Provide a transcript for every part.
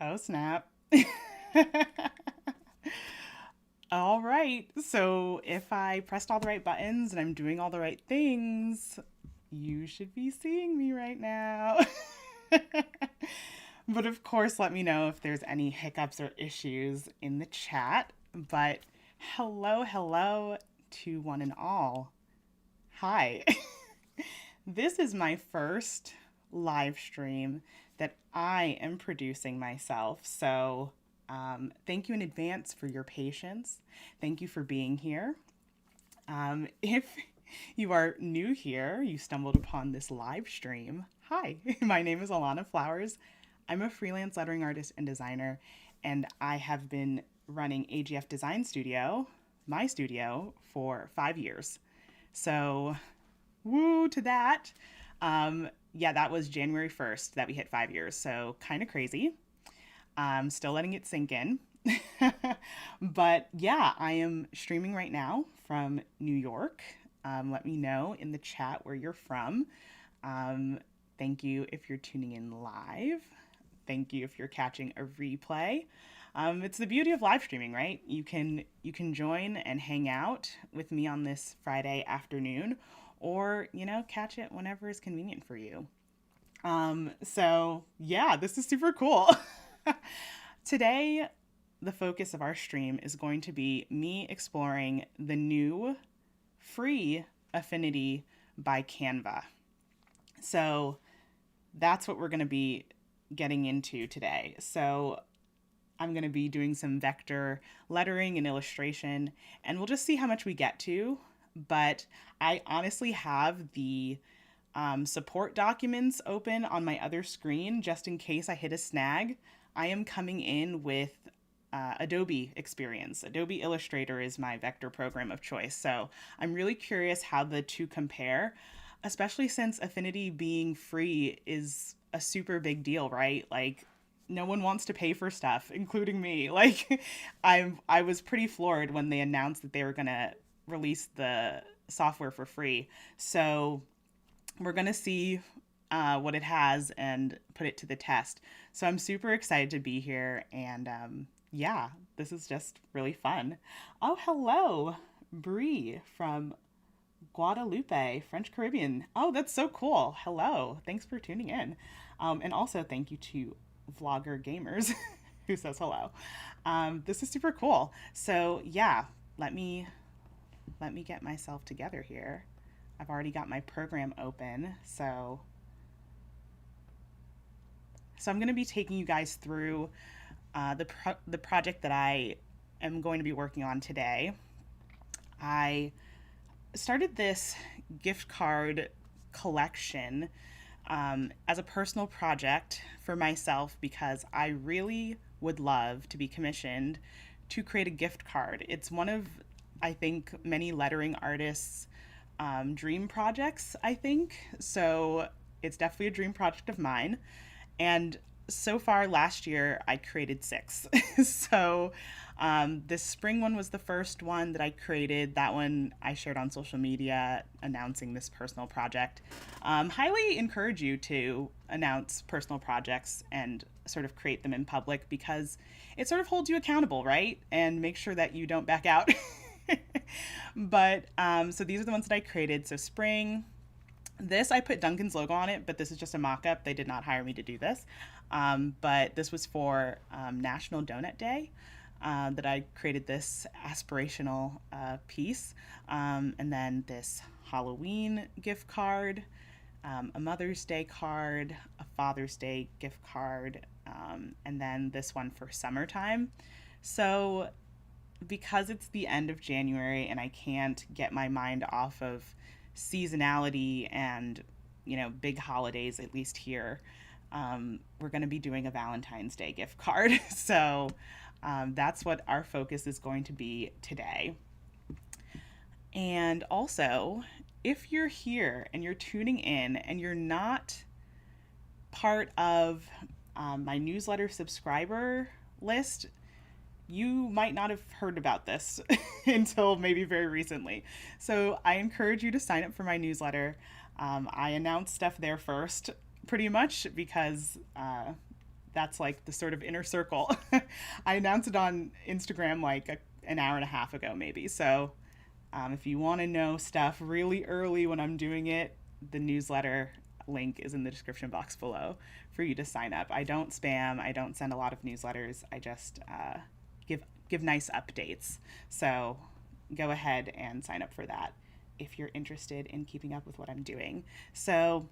Oh, snap. All right. So if I pressed all the right buttons and I'm doing all the right things, you should be seeing me right now. But of course, let me know if there's any hiccups or issues in the chat. But hello to one and all. Hi. This is my first live stream that I am producing myself. So, thank you in advance for your patience. Thank you for being here. If you are new here, you stumbled upon this live stream. Hi, my name is Alana Flowers. I'm a freelance lettering artist and designer, and I have been running AGF Design Studio, my studio, for 5 years. So, woo to that. Yeah, that was January 1st that we hit 5 years. So kind of crazy. Still letting it sink in. But yeah, I am streaming right now from New York. Let me know in the chat where you're from. Thank you if you're tuning in live. Thank you if you're catching a replay. It's the beauty of live streaming, right? You can join and hang out with me on this Friday afternoon, or catch it whenever is convenient for you. So yeah, this is super cool. Today, the focus of our stream is going to be me exploring the new free Affinity by Canva. So that's what we're going to be getting into today. So I'm going to be doing some vector lettering and illustration, and we'll just see how much we get to. But I honestly have the support documents open on my other screen just in case I hit a snag. I am coming in with Adobe experience. Adobe Illustrator is my vector program of choice. So I'm really curious how the two compare, especially since Affinity being free is a super big deal, right? Like, no one wants to pay for stuff, including me. Like, I was pretty floored when they announced that they were gonna release the software for free. So we're gonna see what it has and put it to the test. So I'm super excited to be here, and yeah, this is just really fun. Oh, hello, Brie from Guadalupe, French Caribbean. Oh, that's so cool. Hello. Thanks for tuning in. And also thank you to Vlogger Gamers who says hello. This is super cool. So yeah, let me get myself together here. I've already got my program open. So I'm going to be taking you guys through the project that I am going to be working on today. I started this gift card collection as a personal project for myself because I really would love to be commissioned to create a gift card. It's one of, I think, many lettering artists' dream projects, I think. So it's definitely a dream project of mine. And so far last year, I created 6. So this spring one was the first one that I created. That one I shared on social media announcing this personal project. Highly encourage you to announce personal projects and sort of create them in public because it sort of holds you accountable, right? And make sure that you don't back out. But so these are the ones that I created. So spring. This, I put Duncan's logo on it, but this is just a mock-up. They did not hire me to do this. But this was for National Donut Day that I created this aspirational piece. And then this Halloween gift card, a Mother's Day card, a Father's Day gift card, and then this one for summertime. So because it's the end of January and I can't get my mind off of seasonality and big holidays, at least here, we're going to be doing a Valentine's Day gift card. So that's what our focus is going to be today. And also, if you're here and you're tuning in and you're not part of my newsletter subscriber list, you might not have heard about this until maybe very recently. So I encourage you to sign up for my newsletter. I announce stuff there first, pretty much, because that's like the sort of inner circle. I announced it on Instagram like an hour and a half ago, maybe. So if you want to know stuff really early when I'm doing it, the newsletter link is in the description box below for you to sign up. I don't spam. I don't send a lot of newsletters. I just give nice updates. So go ahead and sign up for that if you're interested in keeping up with what I'm doing. So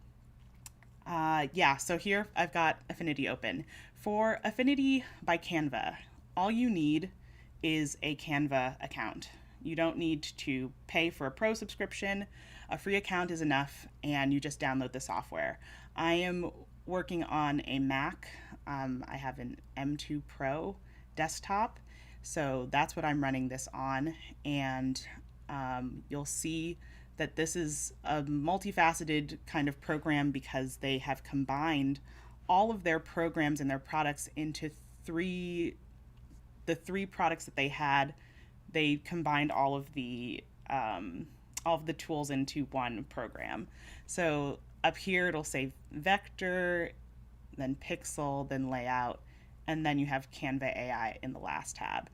so here I've got Affinity open. For Affinity by Canva, all you need is a Canva account. You don't need to pay for a pro subscription. A free account is enough, and you just download the software. I am working on a Mac. I have an M2 Pro desktop, so that's what I'm running this on. And you'll see that this is a multifaceted kind of program because they have combined all of their programs and their products into the three products that they had. They combined all of the tools into one program. So up here it'll say vector, then pixel, then layout, and then you have Canva AI in the last tab.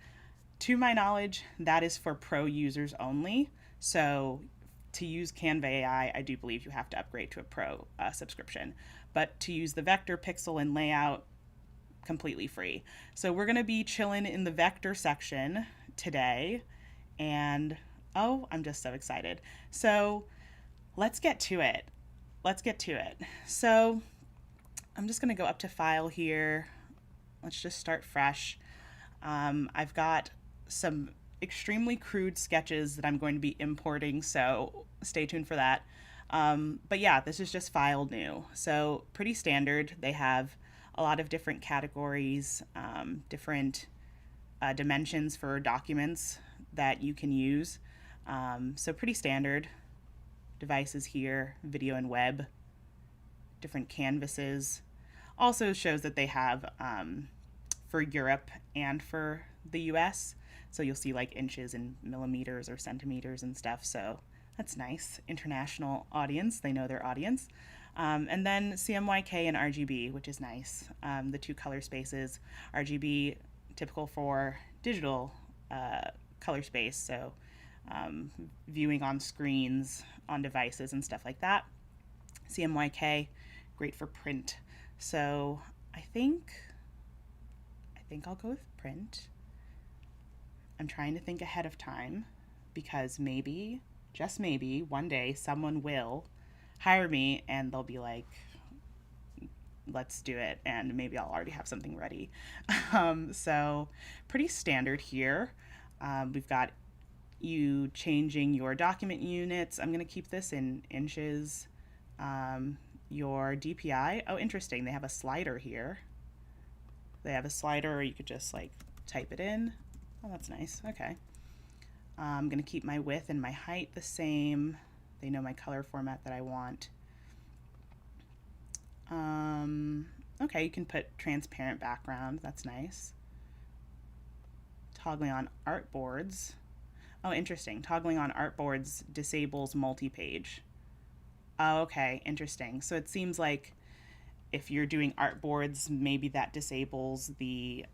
To my knowledge, that is for pro users only. So to use Canva AI, I do believe you have to upgrade to a pro subscription. But to use the vector, pixel, and layout, completely free. So we're going to be chilling in the vector section today. And I'm just so excited. So let's get to it. So I'm just going to go up to File here. Let's just start fresh. I've got some extremely crude sketches that I'm going to be importing, so stay tuned for that. But yeah, this is just File New. So pretty standard. They have a lot of different categories, different dimensions for documents that you can use. So pretty standard. Devices here, video and web, different canvases. Also shows that they have for Europe and for the US. So you'll see like inches and millimeters or centimeters and stuff. So that's nice. International audience. They know their audience. And then CMYK and RGB, which is nice. The two color spaces. RGB, typical for digital color space. So viewing on screens, on devices and stuff like that. CMYK, great for print. So I think I'll go with print. I'm trying to think ahead of time because maybe, just maybe, one day someone will hire me and they'll be like, let's do it, and maybe I'll already have something ready. So pretty standard here. We've got you changing your document units. I'm going to keep this in inches. Your DPI. Oh, interesting. They have a slider here. They have a slider, or you could just like type it in. Oh, that's nice. Okay. I'm going to keep my width and my height the same. They know my color format that I want. Okay, you can put transparent background. That's nice. Toggling on artboards. Oh, interesting. Toggling on artboards disables multi-page. Oh, okay, interesting. So it seems like if you're doing artboards, maybe that disables the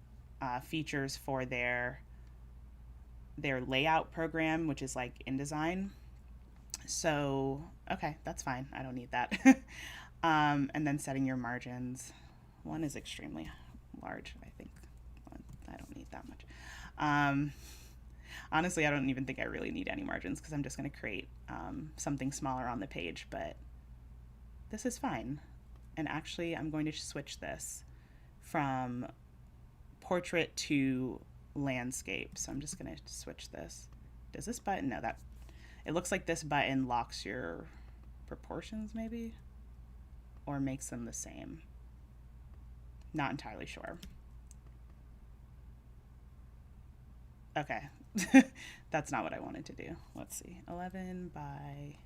features for their layout program, which is like InDesign. So, okay, that's fine. I don't need that. And then setting your margins. One is extremely large, I think. I don't need that much. Honestly, I don't even think I really need any margins because I'm just going to create something smaller on the page, but this is fine. And actually, I'm going to switch this from portrait to landscape. So I'm just going to switch this. Does this button? No, it looks like this button locks your proportions maybe, or makes them the same. Not entirely sure. Okay, that's not what I wanted to do. Let's see, 11 by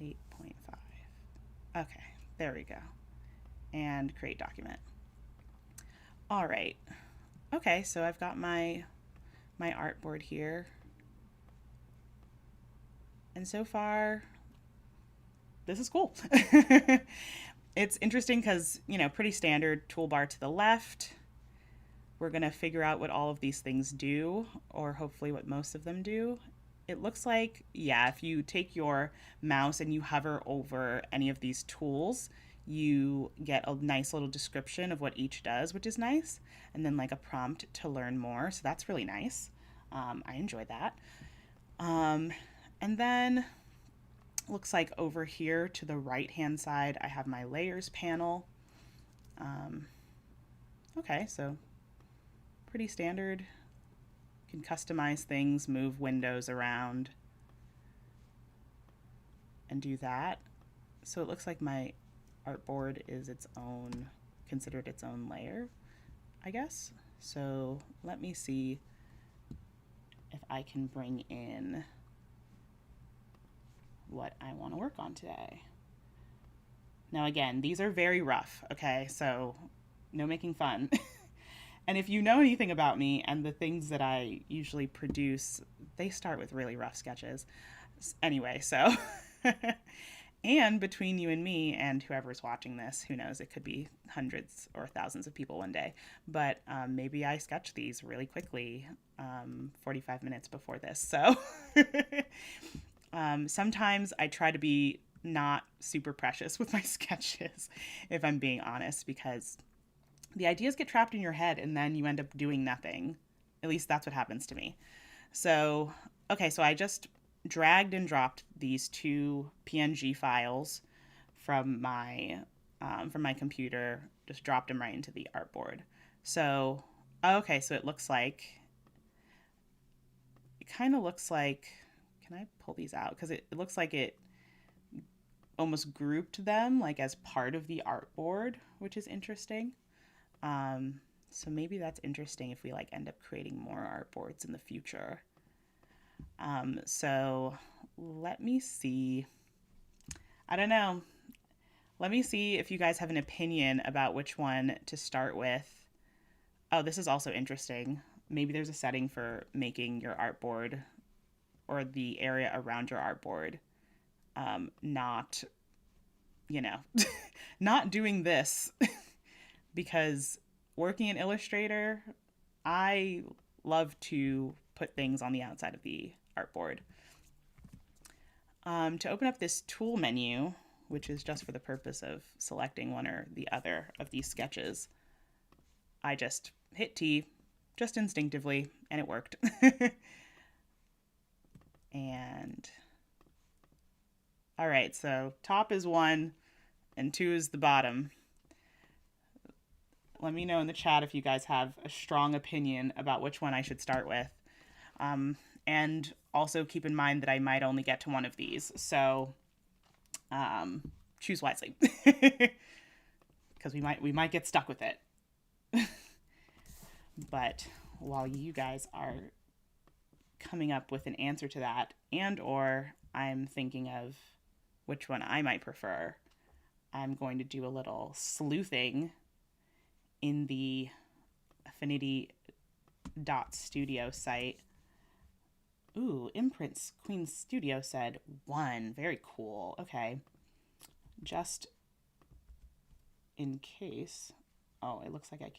8.5. Okay, there we go. And create document. All right. Okay, so I've got my artboard here. And so far, this is cool. It's interesting because, pretty standard toolbar to the left. We're going to figure out what all of these things do, or hopefully what most of them do. It looks like, yeah, if you take your mouse and you hover over any of these tools, you get a nice little description of what each does, which is nice, and then like a prompt to learn more. So that's really nice. I enjoy that. And then looks like over here to the right hand side, I have my layers panel. Okay, so pretty standard. You can customize things, move windows around, and do that. So it looks like my artboard is considered its own layer, I guess. So let me see if I can bring in what I want to work on today. Now again, these are very rough, okay? So no making fun. And if you know anything about me and the things that I usually produce, they start with really rough sketches. Anyway, so and between you and me and whoever's watching this, who knows, it could be hundreds or thousands of people one day. But maybe I sketch these really quickly 45 minutes before this. So sometimes I try to be not super precious with my sketches, if I'm being honest, because the ideas get trapped in your head and then you end up doing nothing. At least that's what happens to me. So, okay, so I just dragged and dropped these two PNG files from my computer, just dropped them right into the artboard. So, okay, so it kind of looks like, can I pull these out? Because it looks like it almost grouped them like as part of the artboard, which is interesting. So maybe that's interesting if we like end up creating more artboards in the future. So let me see. I don't know. Let me see if you guys have an opinion about which one to start with. Oh, this is also interesting. Maybe there's a setting for making your artboard or the area around your artboard not, not doing this. Because working in Illustrator, I love to put things on the outside of the artboard. To open up this tool menu, which is just for the purpose of selecting one or the other of these sketches, I just hit T, just instinctively, and it worked. And all right, so top is 1 and 2 is the bottom. Let me know in the chat if you guys have a strong opinion about which one I should start with. And also keep in mind that I might only get to one of these. So choose wisely. Because we might get stuck with it. But while you guys are coming up with an answer to that, and or I'm thinking of which one I might prefer, I'm going to do a little sleuthing in the Affinity.studio site. Ooh, Imprints Queen Studio said 1. Very cool. Okay. Just in case. Oh, it looks like I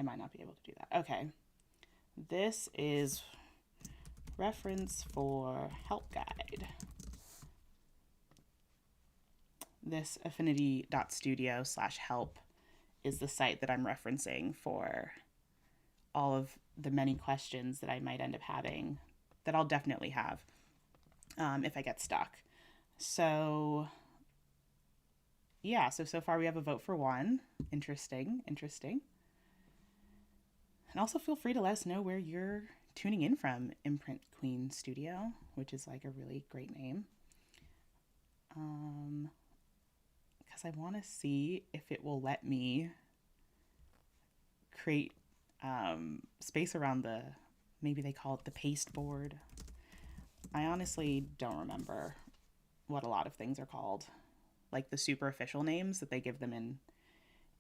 might not be able to do that. Okay. This is reference for help guide. This affinity.studio/help is the site that I'm referencing for all of the many questions that I might end up having, that I'll definitely have if I get stuck. So yeah, so far we have a vote for 1. Interesting. And also feel free to let us know where you're tuning in from, Imprint Queen Studio, which is like a really great name. Because I want to see if it will let me create space around maybe they call it the paste board. I honestly don't remember what a lot of things are called, like the super official names that they give them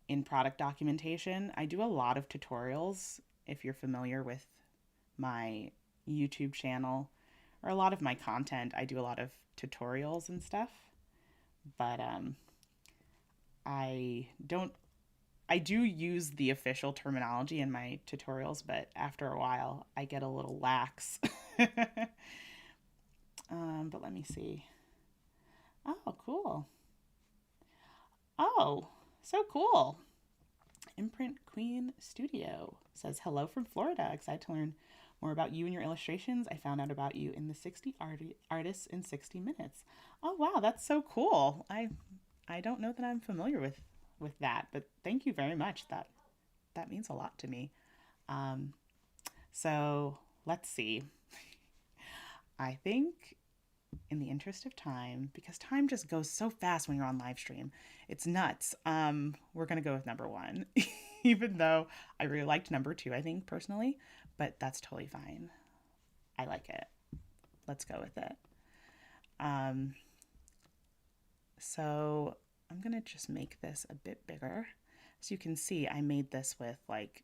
in product documentation. I do a lot of tutorials, if you're familiar with my YouTube channel or a lot of my content. I do a lot of tutorials and stuff. but I don't I do use the official terminology in my tutorials, but after a while I get a little lax. But let me see. Oh, cool. Oh, so cool. Imprint Queen Studio says, hello from Florida. Excited to learn more about you and your illustrations. I found out about you in the 60 Artists in 60 Minutes. Oh, wow, that's so cool. I don't know that I'm familiar with that, but thank you very much. That means a lot to me. Um, so let's see. I think in the interest of time, because time just goes so fast when you're on live stream, it's nuts. We're gonna go with number one, even though I really liked number two, I think personally, but that's totally fine. I like it. Let's go with it. Um, so I'm gonna just make this a bit bigger. As you can see, I made this with like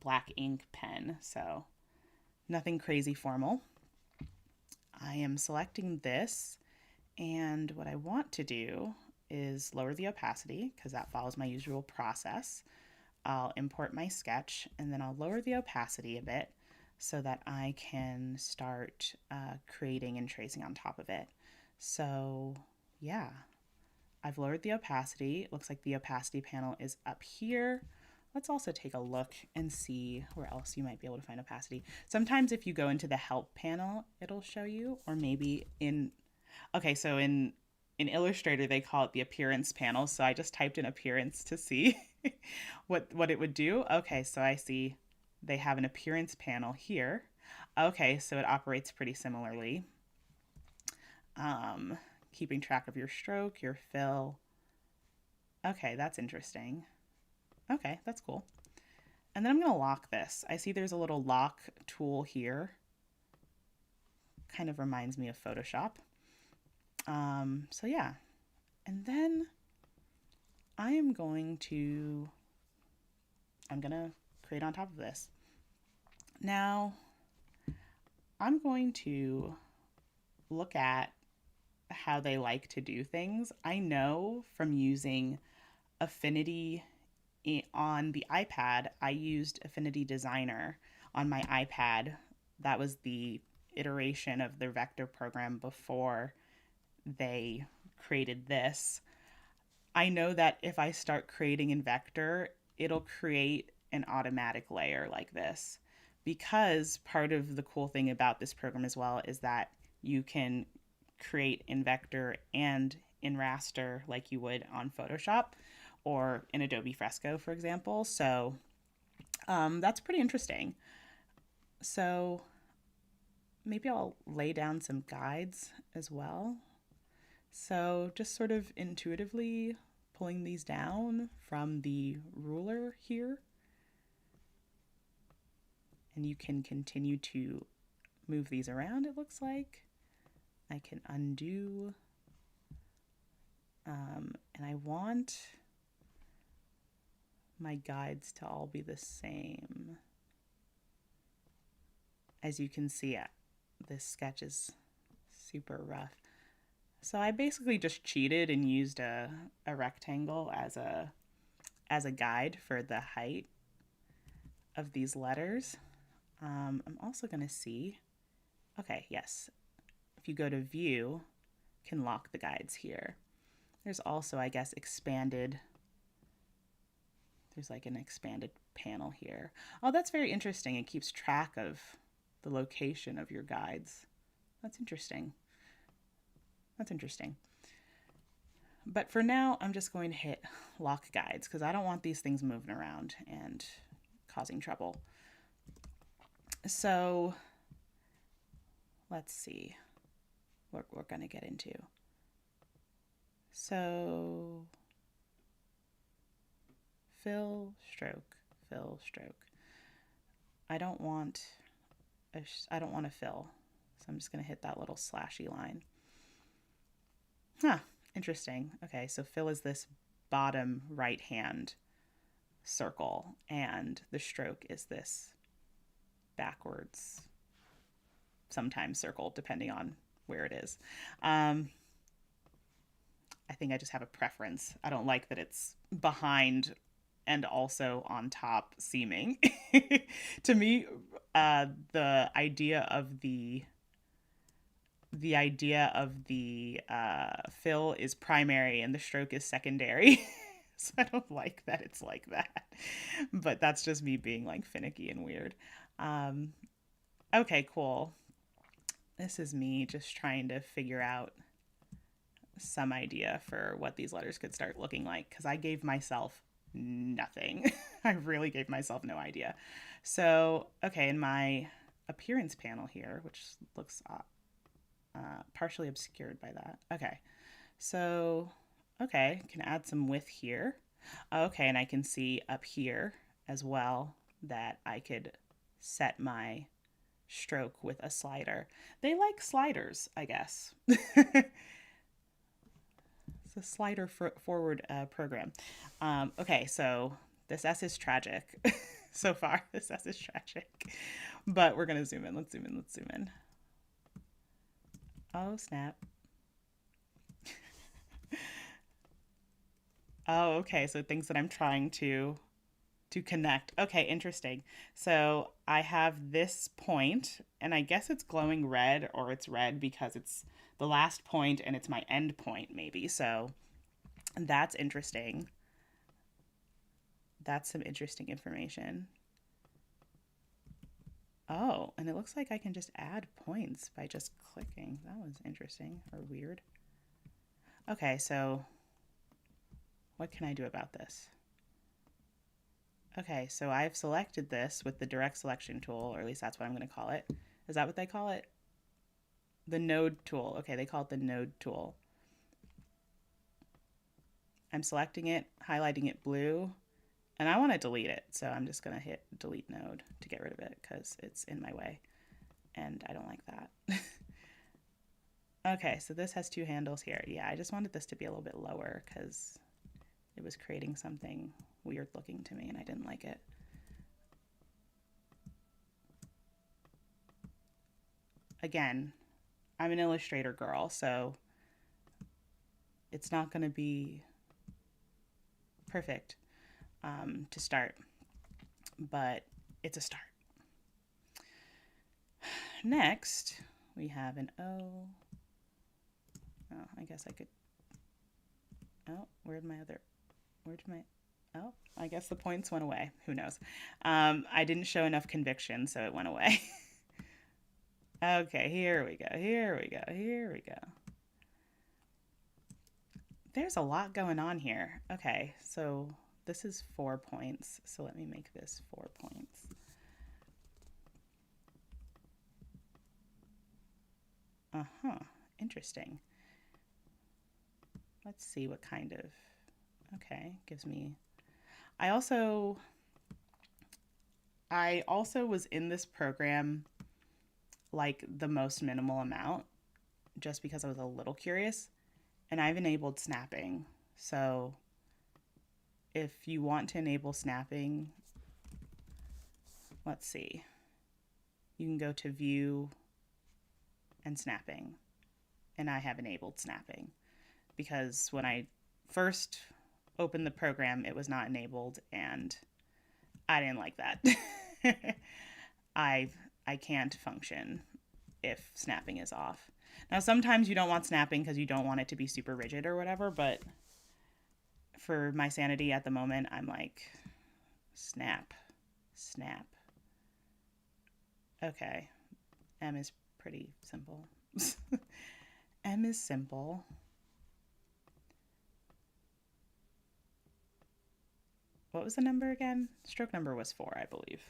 black ink pen, so nothing crazy formal. I am selecting this, and what I want to do is lower the opacity because that follows my usual process. I'll import my sketch and then I'll lower the opacity a bit so that I can start creating and tracing on top of it. So yeah, I've lowered the opacity. It looks like the opacity panel is up here. Let's also take a look and see where else you might be able to find opacity. Sometimes if you go into the help panel, it'll show you, or maybe okay, so in Illustrator, they call it the appearance panel. So I just typed in appearance to see what it would do. Okay, so I see they have an appearance panel here. Okay, so it operates pretty similarly. Keeping track of your stroke, your fill. Okay, that's interesting. Okay, that's cool. And then I'm going to lock this. I see there's a little lock tool here. Kind of reminds me of Photoshop. So yeah. And then I'm going to create on top of this. Now, I'm going to look at how they like to do things. I know from using Affinity on the iPad, I used Affinity Designer on my iPad. That was the iteration of their vector program before they created this. I know that if I start creating in vector, it'll create an automatic layer like this, because part of the cool thing about this program as well is that you can create in vector and in raster like you would on Photoshop or in Adobe Fresco, for example. So that's pretty interesting. So maybe I'll lay down some guides as well. So just sort of intuitively pulling these down from the ruler here. And you can continue to move these around, it looks like. I can undo. And I want my guides to all be the same. As you can see, this sketch is super rough. So I basically just cheated and used a rectangle as a guide for the height of these letters. I'm also going to see, okay, yes, if you go to view, can lock the guides here. There's also, I guess, there's like an expanded panel here. Oh, that's very interesting. It keeps track of the location of your guides. That's interesting. That's interesting. But for now, I'm just going to hit lock guides because I don't want these things moving around and causing trouble. So let's see what we're going to get into. So fill, stroke, fill, stroke. I don't want a fill, so I'm just going to hit that little slashy line. Huh, interesting. Okay, so fill is this bottom right hand circle, and the stroke is this backwards, sometimes circle, depending on where it is. I think I just have a preference. I don't like that it's behind and also on top seaming. To me, the idea of the fill is primary and the stroke is secondary. So I don't like that it's like that. But that's just me being like finicky and weird. Um, okay, cool. This is me just trying to figure out some idea for what these letters could start looking like because I gave myself nothing. I really gave myself no idea. So, okay, in my appearance panel here, which looks partially obscured by that. Okay, so, okay, can add some width here. Okay, and I can see up here as well that I could set my stroke with a slider. They like sliders, I guess. It's a slider forward program. Okay, so this S is tragic. So far, this S is tragic. But we're going to zoom in. Let's zoom in. Let's zoom in. Oh, snap. Oh, okay. So it thinks that I'm trying to connect. Okay, interesting. So I have this point, and I guess it's glowing red, or it's red because it's the last point and it's my end point, maybe. So that's interesting. That's some interesting information. Oh, and it looks like I can just add points by just clicking. That was interesting or weird. Okay, so what can I do about this? Okay, so I've selected this with the direct selection tool, or at least that's what I'm going to call it. Is that what they call it? The node tool. Okay, they call it the node tool. I'm selecting it, highlighting it blue, and I want to delete it. So I'm just going to hit delete node to get rid of it because it's in my way, and I don't like that. Okay, so this has two handles here. Yeah, I just wanted this to be a little bit lower because it was creating something weird looking to me and I didn't like it. Again, I'm an Illustrator girl, so it's not going to be perfect to start, but it's a start. Next, we have an O. Oh, I guess I could. Oh, where'd my? Oh, I guess the points went away. Who knows? I didn't show enough conviction, so it went away. Okay, here we go. Here we go. Here we go. There's a lot going on here. Okay, so this is 4 points. So let me make this 4 points. Uh-huh. Interesting. Let's see what kind of... Okay, gives me... I also was in this program like the most minimal amount just because I was a little curious, and I've enabled snapping. So if you want to enable snapping, let's see, you can go to view and snapping, and I have enabled snapping because when I first opened the program it was not enabled and I didn't like that. I can't function if snapping is off. Now sometimes you don't want snapping because you don't want it to be super rigid or whatever, but for my sanity at the moment I'm like snap, snap. Okay, M is pretty simple. M is simple. What was the number again? Stroke number was 4, I believe.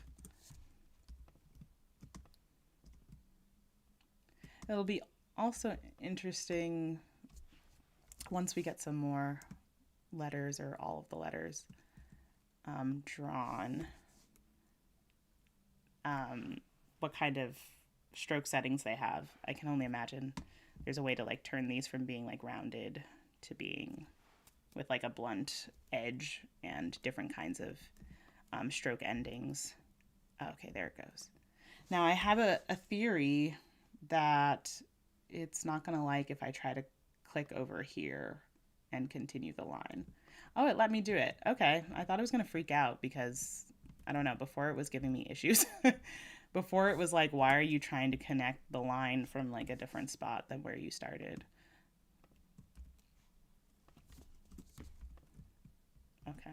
It'll be also interesting once we get some more letters or all of the letters drawn, what kind of stroke settings they have. I can only imagine there's a way to like turn these from being like rounded to being with like a blunt edge and different kinds of stroke endings. Okay, there it goes. Now I have a theory that it's not going to like if I try to click over here and continue the line. Oh, it let me do it. Okay. I thought I was going to freak out because, I don't know, before it was giving me issues. Before it was like, why are you trying to connect the line from like a different spot than where you started? Okay.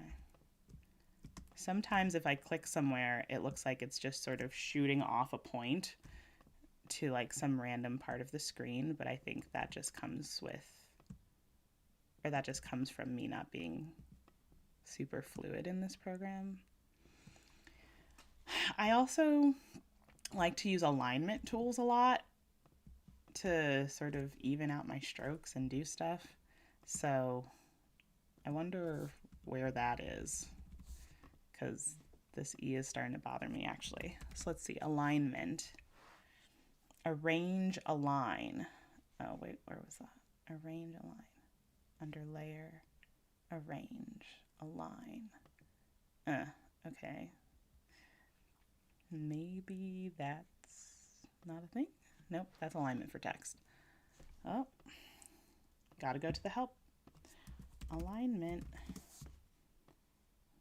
Sometimes if I click somewhere, it looks like it's just sort of shooting off a point to like some random part of the screen, but I think that just comes from me not being super fluid in this program. I also like to use alignment tools a lot to sort of even out my strokes and do stuff. So I wonder where that is, because this E is starting to bother me actually. So let's see, alignment. Arrange, align. Oh wait, where was that? Arrange, align. Under layer, arrange, align. Okay. Maybe that's not a thing. Nope, that's alignment for text. Oh, gotta go to the help. Alignment,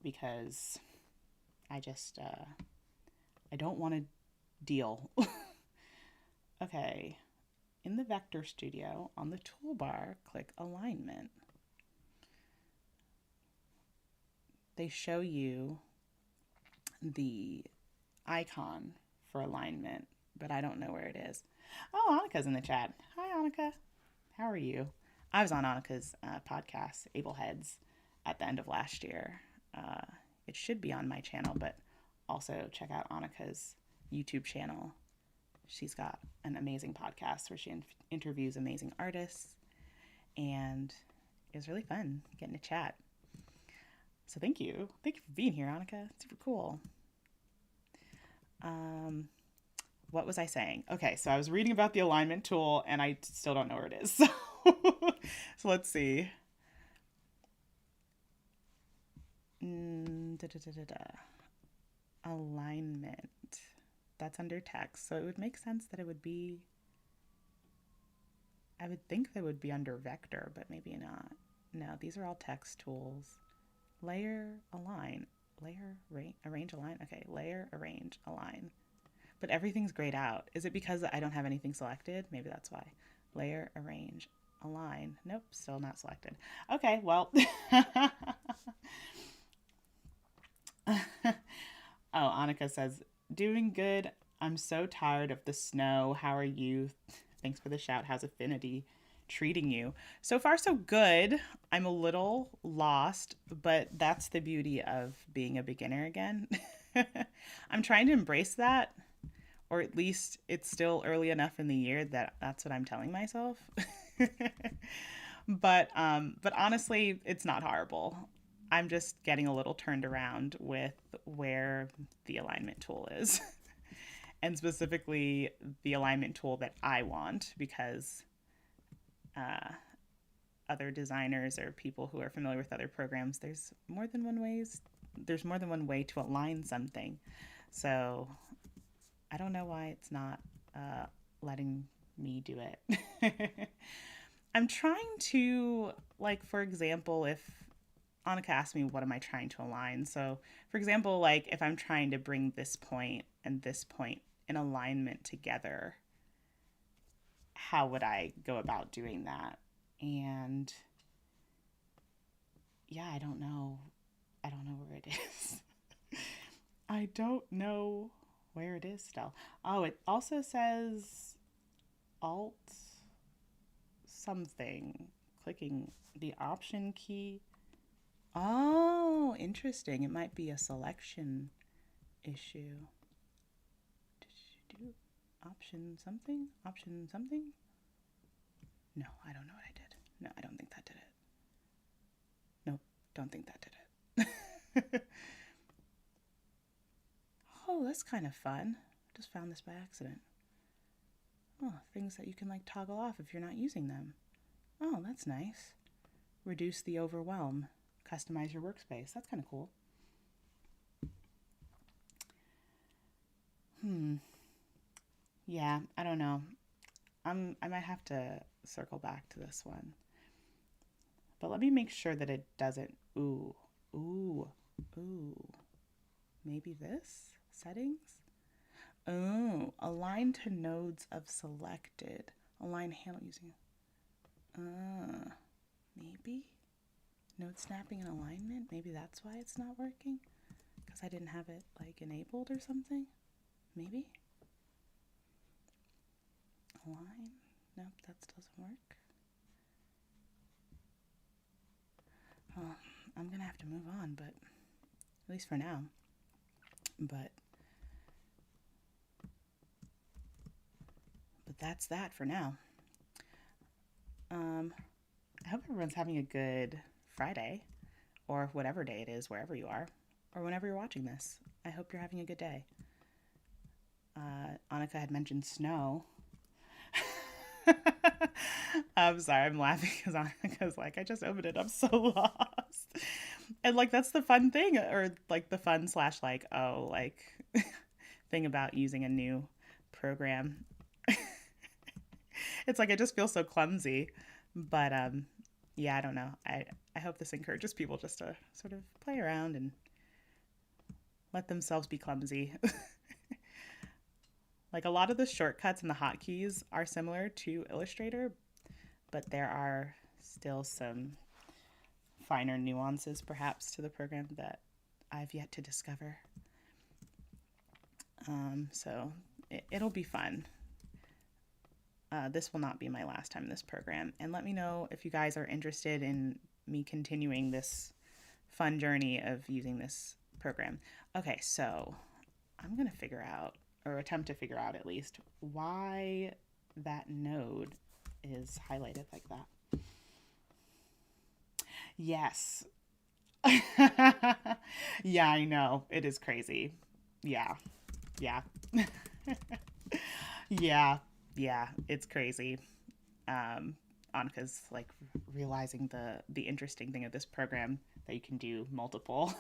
because I just, I don't want to deal. Okay, in the Vector Studio, on the toolbar, click Alignment. They show you the icon for alignment, but I don't know where it is. Oh, Annika's in the chat. Hi, Annika. How are you? I was on Annika's podcast, Ableheads, at the end of last year. It should be on my channel, but also check out Annika's YouTube channel. She's got an amazing podcast where she interviews amazing artists, and it was really fun getting to chat. So thank you. Thank you for being here, Annika. It's super cool. What was I saying? Okay, so I was reading about the alignment tool, and I still don't know where it is. So, so let's see. Alignment. That's under text, so it would make sense that it would be, I would think that would be under vector, but maybe not. No, these are all text tools. Layer, align. Layer, arrange, align. Okay, layer, arrange, align. But everything's grayed out. Is it because I don't have anything selected? Maybe that's why. Layer, arrange, align. Nope, still not selected. Okay, well. Oh, Annika says, doing good. I'm so tired of the snow. How are you? Thanks for the shout. How's Affinity treating you? So far, so good. I'm a little lost, but that's the beauty of being a beginner again. I'm trying to embrace that, or at least it's still early enough in the year that that's what I'm telling myself. But honestly, it's not horrible. I'm just getting a little turned around with where the alignment tool is. And specifically the alignment tool that I want, because other designers or people who are familiar with other programs, there's more than one way to align something. So I don't know why it's not letting me do it. I'm trying to, like, for example, if Annika asked me, what am I trying to align? So, for example, like, if I'm trying to bring this point and this point in alignment together, how would I go about doing that? And yeah, I don't know. I don't know where it is. I don't know where it is still. Oh, it also says Alt something. Clicking the Option key. Oh, interesting. It might be a selection issue. Did you do Option something? Option something? No, I don't know what I did. No, I don't think that did it. Nope, don't think that did it. Oh, that's kind of fun. Just found this by accident. Oh, things that you can like toggle off if you're not using them. Oh, that's nice. Reduce the overwhelm. Customize your workspace. That's kind of cool. Yeah, I don't know. I might have to circle back to this one. But let me make sure that it doesn't. Ooh, ooh, ooh. Maybe this? Settings? Oh, align to nodes of selected. Align handle using. Maybe? Node snapping and alignment? Maybe that's why it's not working? Because I didn't have it like enabled or something? Maybe? Align? Nope, that doesn't work. Oh, I'm gonna have to move on, but at least for now. But that's that for now. I hope everyone's having a good Friday, or whatever day it is, wherever you are, or whenever you're watching this. I hope you're having a good day. Annika had mentioned snow. I'm sorry, I'm laughing because Annika's like, I just opened it, I'm so lost. And like, that's the fun thing, or like the fun slash like, oh, like thing about using a new program. It's like, I just feel so clumsy. But yeah, I don't know. I hope this encourages people just to sort of play around and let themselves be clumsy. Like a lot of the shortcuts and the hotkeys are similar to Illustrator, but there are still some finer nuances perhaps to the program that I've yet to discover. So it'll be fun. This will not be my last time in this program. And let me know if you guys are interested in me continuing this fun journey of using this program. Okay, so I'm going to figure out, or attempt to figure out at least, why that node is highlighted like that. Yes. Yeah, I know. It is crazy. Yeah. Yeah. Yeah, it's crazy. Annika's like realizing the interesting thing of this program that you can do multiple.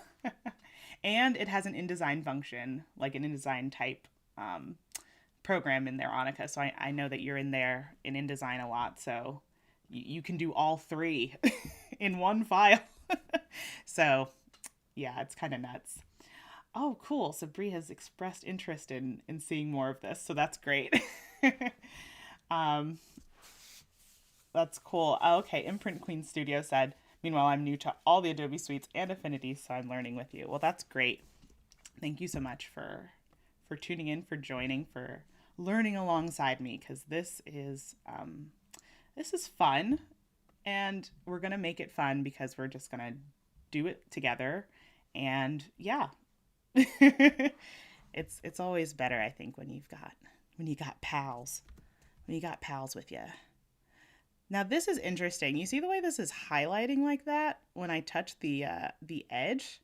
And it has an InDesign function, like an InDesign type program in there, Annika. So I know that you're in there in InDesign a lot, so you can do all three in one file. So yeah, it's kind of nuts. Oh, cool. So Bree has expressed interest in seeing more of this, so that's great. um, that's cool. Okay, Imprint Queen Studio said, meanwhile, I'm new to all the Adobe suites and Affinity, so I'm learning with you. Well, that's great. Thank you so much for tuning in, for joining, for learning alongside me, because this is fun, and we're gonna make it fun because we're just gonna do it together. And yeah, it's always better, I think, when you got pals with you. Now this is interesting. You see the way this is highlighting like that when I touch the edge?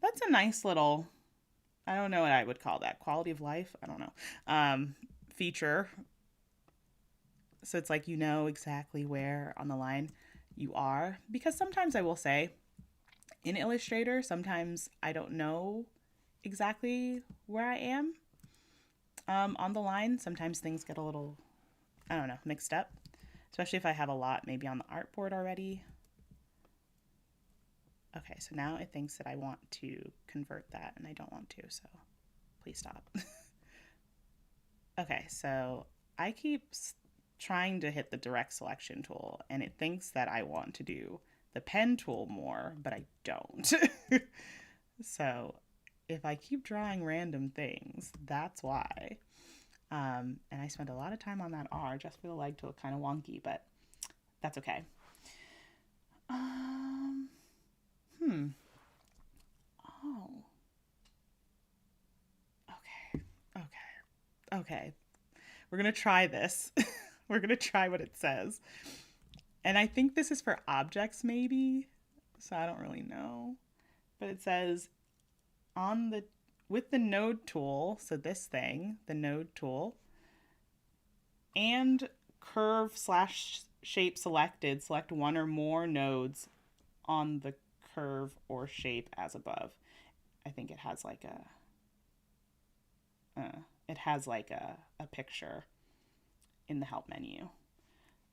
That's a nice little, I don't know what I would call that, quality of life, I don't know, feature. So it's like you know exactly where on the line you are. Because sometimes I will say, in Illustrator, sometimes I don't know exactly where I am on the line. Sometimes things get a little, I don't know, mixed up. Especially if I have a lot maybe on the artboard already. Okay, so now it thinks that I want to convert that, and I don't want to, so please stop. Okay, so I keep trying to hit the direct selection tool, and it thinks that I want to do the pen tool more, but I don't. So if I keep drawing random things, that's why. And I spent a lot of time on that R just for the leg to look kind of wonky, but that's okay. Oh. Okay. We're going to try this. We're going to try what it says. And I think this is for objects maybe, so I don't really know. But it says with the node tool, so this thing, the node tool, and curve / shape selected, select one or more nodes on the curve or shape as above. I think it has like a picture in the help menu.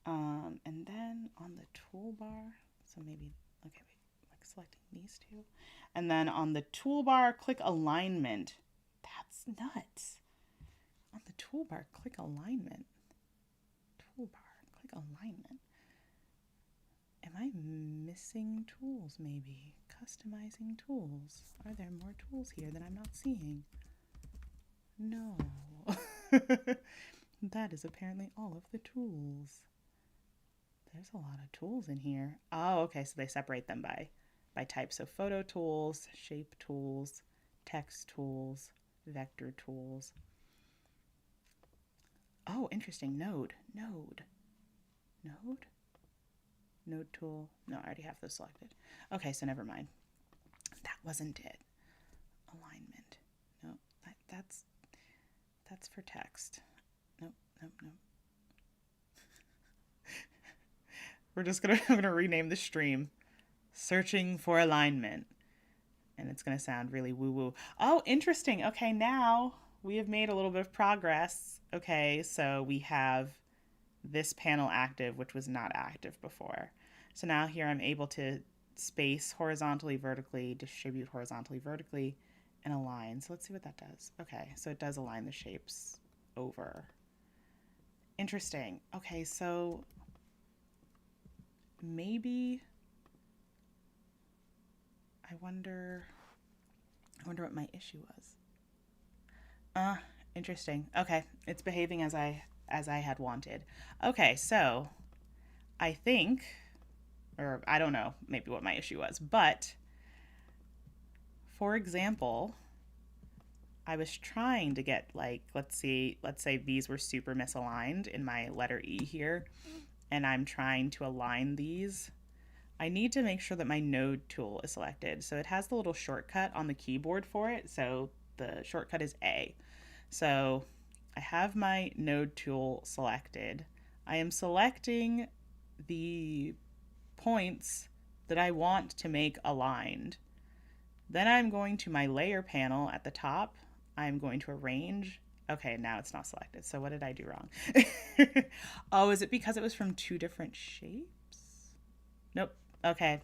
And then on the toolbar, So maybe, okay, wait, like selecting these two. And then on the toolbar, click alignment. That's nuts. On the toolbar, click alignment. Toolbar, click alignment. Am I missing tools maybe? Customizing tools. Are there more tools here that I'm not seeing? No. That is apparently all of the tools. There's a lot of tools in here. Oh, okay, so they separate them by type. So photo tools, shape tools, text tools, vector tools. Oh, interesting. Node. Node tool. No, I already have those selected. Okay, so never mind. That wasn't it. Alignment. No, that's for text. Nope. I'm gonna rename the stream Searching for Alignment. And it's gonna sound really woo-woo. Oh, interesting. Okay, now we have made a little bit of progress. Okay, so we have this panel active, which was not active before. So now here I'm able to space horizontally, vertically, distribute horizontally, vertically, and align. So let's see what that does. Okay, so it does align the shapes over. Interesting. Okay, so maybe I wonder what my issue was. Interesting. Okay, it's behaving as I had wanted. Okay, so I think, or I don't know maybe what my issue was, but for example, I was trying to get, like, let's say these were super misaligned in my letter E here, and I'm trying to align these. I need to make sure that my node tool is selected. So it has the little shortcut on the keyboard for it. So the shortcut is A. So I have my node tool selected. I am selecting the points that I want to make aligned. Then I'm going to my layer panel at the top. I'm going to arrange. Okay, now it's not selected. So what did I do wrong? Oh, is it because it was from two different shapes? Nope. Okay.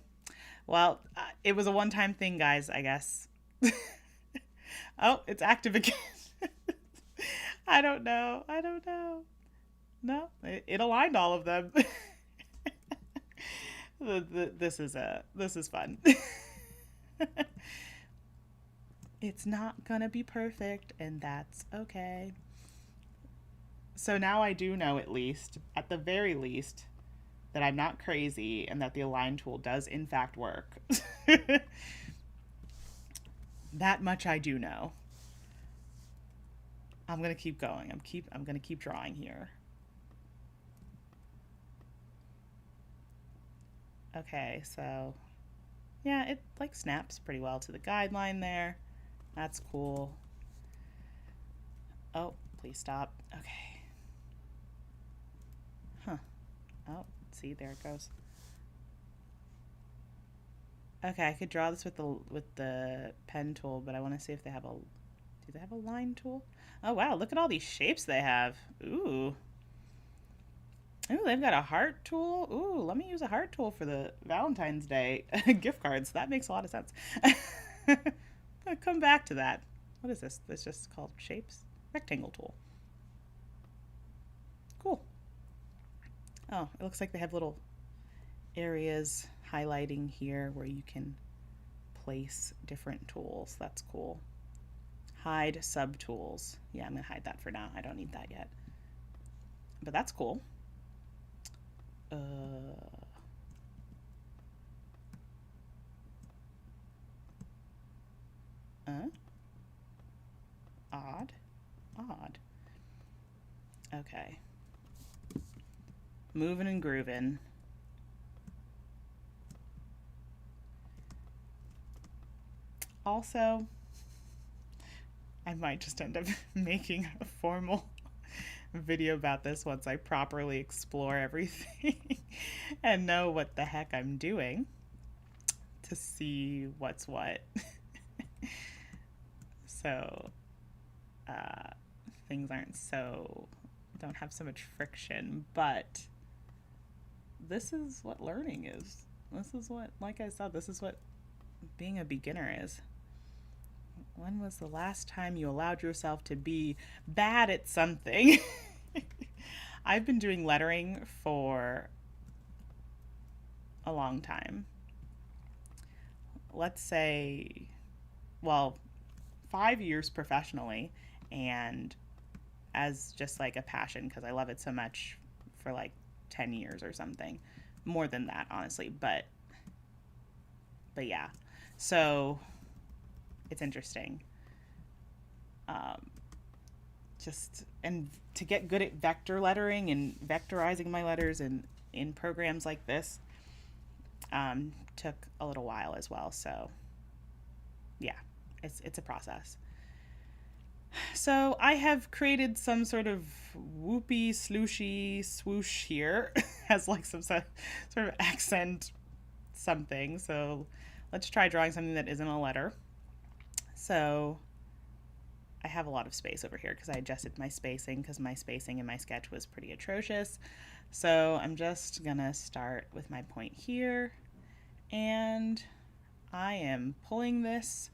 Well, it was a one-time thing, guys, I guess. Oh, it's active again. I don't know. No, it aligned all of them. This is fun. It's not gonna be perfect, and that's okay. So now I do know, at the very least, that I'm not crazy and that the align tool does in fact work. That much I do know. I'm gonna keep going. I'm gonna keep drawing here. Okay, so yeah, it like snaps pretty well to the guideline there. That's cool. Oh, please stop. Okay. Huh. Oh, see, there it goes. Okay, I could draw this with the pen tool, but I want to see if they have do they have a line tool? Oh wow, look at all these shapes they have. Ooh. Ooh, they've got a heart tool. Ooh, let me use a heart tool for the Valentine's Day gift cards. That makes a lot of sense. I'll come back to that. What is this? This is just called shapes. Rectangle tool. Cool. Oh, it looks like they have little areas highlighting here where you can place different tools. That's cool. Hide subtools. Yeah, I'm gonna hide that for now. I don't need that yet. But that's cool. Odd. Okay. Moving and grooving. Also, I might just end up making a formal video about this once I properly explore everything and know what the heck I'm doing to see what's what. So things don't have so much friction, but this is what learning is. This is what, like I said, this is what being a beginner is. When was the last time you allowed yourself to be bad at something? I've been doing lettering for a long time. Let's say, well, 5 years professionally, and as just like a passion because I love it so much for like 10 years or something. More than that, honestly, but yeah. So it's interesting. Just and to get good at vector lettering and vectorizing my letters in programs like this took a little while as well. So yeah, it's a process. So I have created some sort of whoopy slooshy swoosh here as like some sort of accent something. So let's try drawing something that isn't a letter. So I have a lot of space over here because I adjusted my spacing because my spacing in my sketch was pretty atrocious. So I'm just gonna start with my point here, and I am pulling this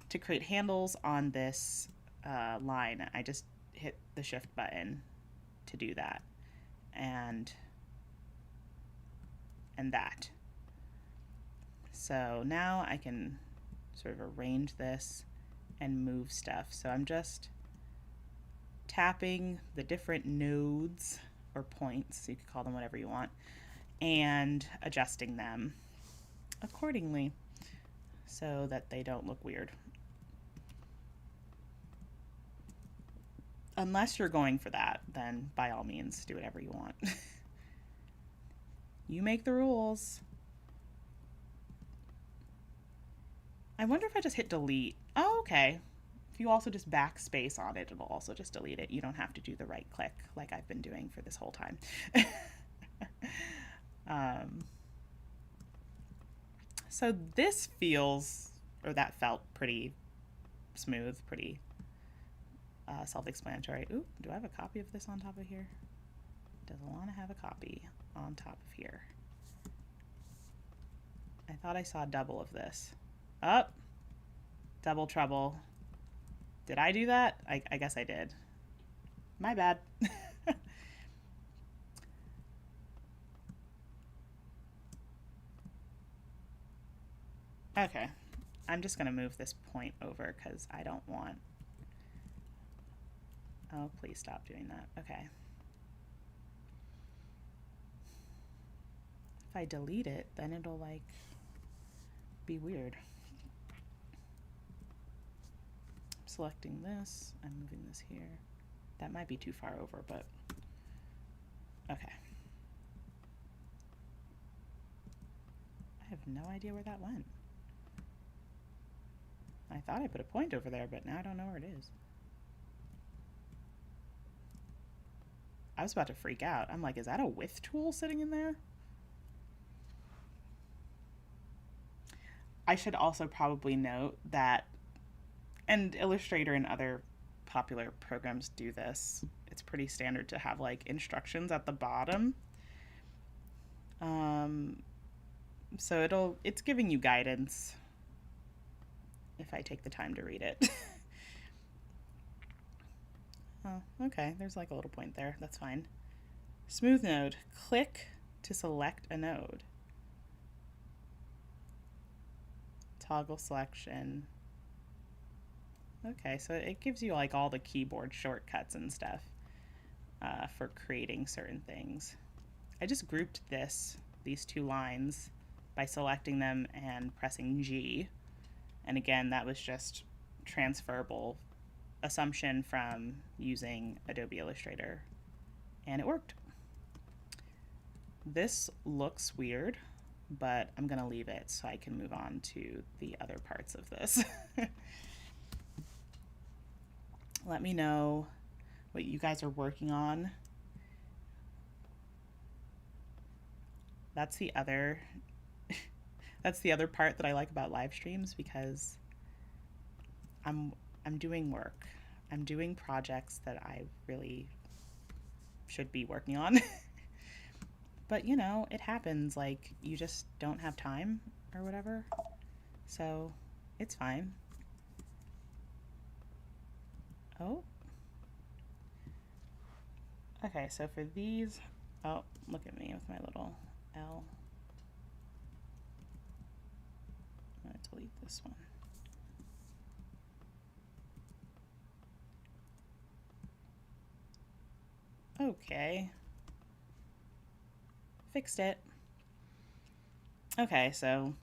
to create handles on this line. I just hit the shift button to do that, and that. So now I can sort of arrange this and move stuff. So I'm just tapping the different nodes or points, you could call them whatever you want, and adjusting them accordingly so that they don't look weird. Unless you're going for that, then by all means do whatever you want. You make the rules. I wonder if I just hit delete. Oh, okay. If you also just backspace on it, it'll also just delete it. You don't have to do the right click like I've been doing for this whole time. So this feels, or that felt pretty smooth, pretty self-explanatory. Ooh, do I have a copy of this on top of here? Does Alana have a copy on top of here? I thought I saw double of this. Oh, double trouble. Did I do that? I guess I did. My bad. Okay, I'm just gonna move this point over because I don't want, oh, please stop doing that. Okay. If I delete it, then it'll like be weird. I'm selecting this, I'm moving this here. That might be too far over, but okay. I have no idea where that went. I thought I put a point over there, but now I don't know where it is. I was about to freak out. I'm like, is that a width tool sitting in there? I should also probably note that, and Illustrator and other popular programs do this, it's pretty standard to have like instructions at the bottom. So it's giving you guidance if I take the time to read it. Oh, okay, there's like a little point there, that's fine. Smooth node, click to select a node. Toggle selection. Okay, so it gives you like all the keyboard shortcuts and stuff for creating certain things. I just grouped these two lines by selecting them and pressing G. And again, that was just transferable assumption from using Adobe Illustrator, and it worked. This looks weird, but I'm gonna leave it so I can move on to the other parts of this. Let me know what you guys are working on. That's the other that's the other part that I like about live streams, because I'm doing work. I'm doing projects that I really should be working on. But you know, it happens, like you just don't have time or whatever. So it's fine. Oh. Okay, so for these, oh, look at me with my little L. I'm going to delete this one. Okay. Fixed it. Okay, so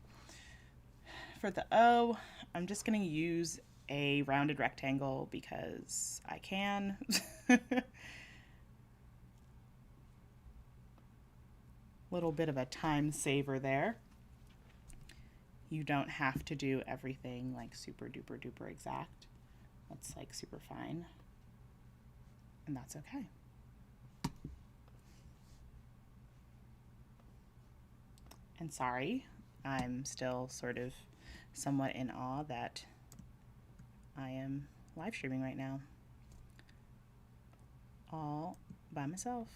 for the O, I'm just going to use a rounded rectangle because I can. Little bit of a time saver there. You don't have to do everything like super duper duper exact. That's like super fine. And that's okay. And sorry, I'm still sort of somewhat in awe that I am live streaming right now. All by myself.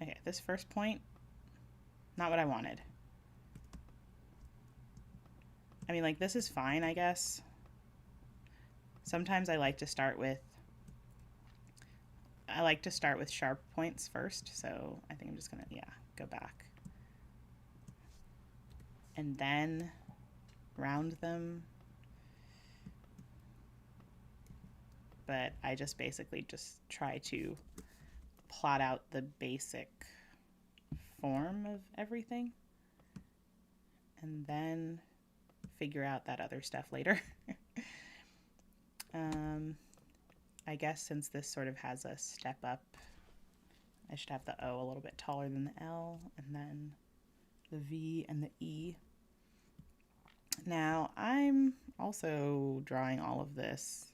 Okay, this first point, not what I wanted. I mean, like, this is fine, I guess. Sometimes I like to start with sharp points first, so I think I'm just gonna, go back. And then round them. But I just basically just try to plot out the basic form of everything and then figure out that other stuff later. I guess since this sort of has a step up, I should have the O a little bit taller than the L, and then the V and the E. Now I'm also drawing all of this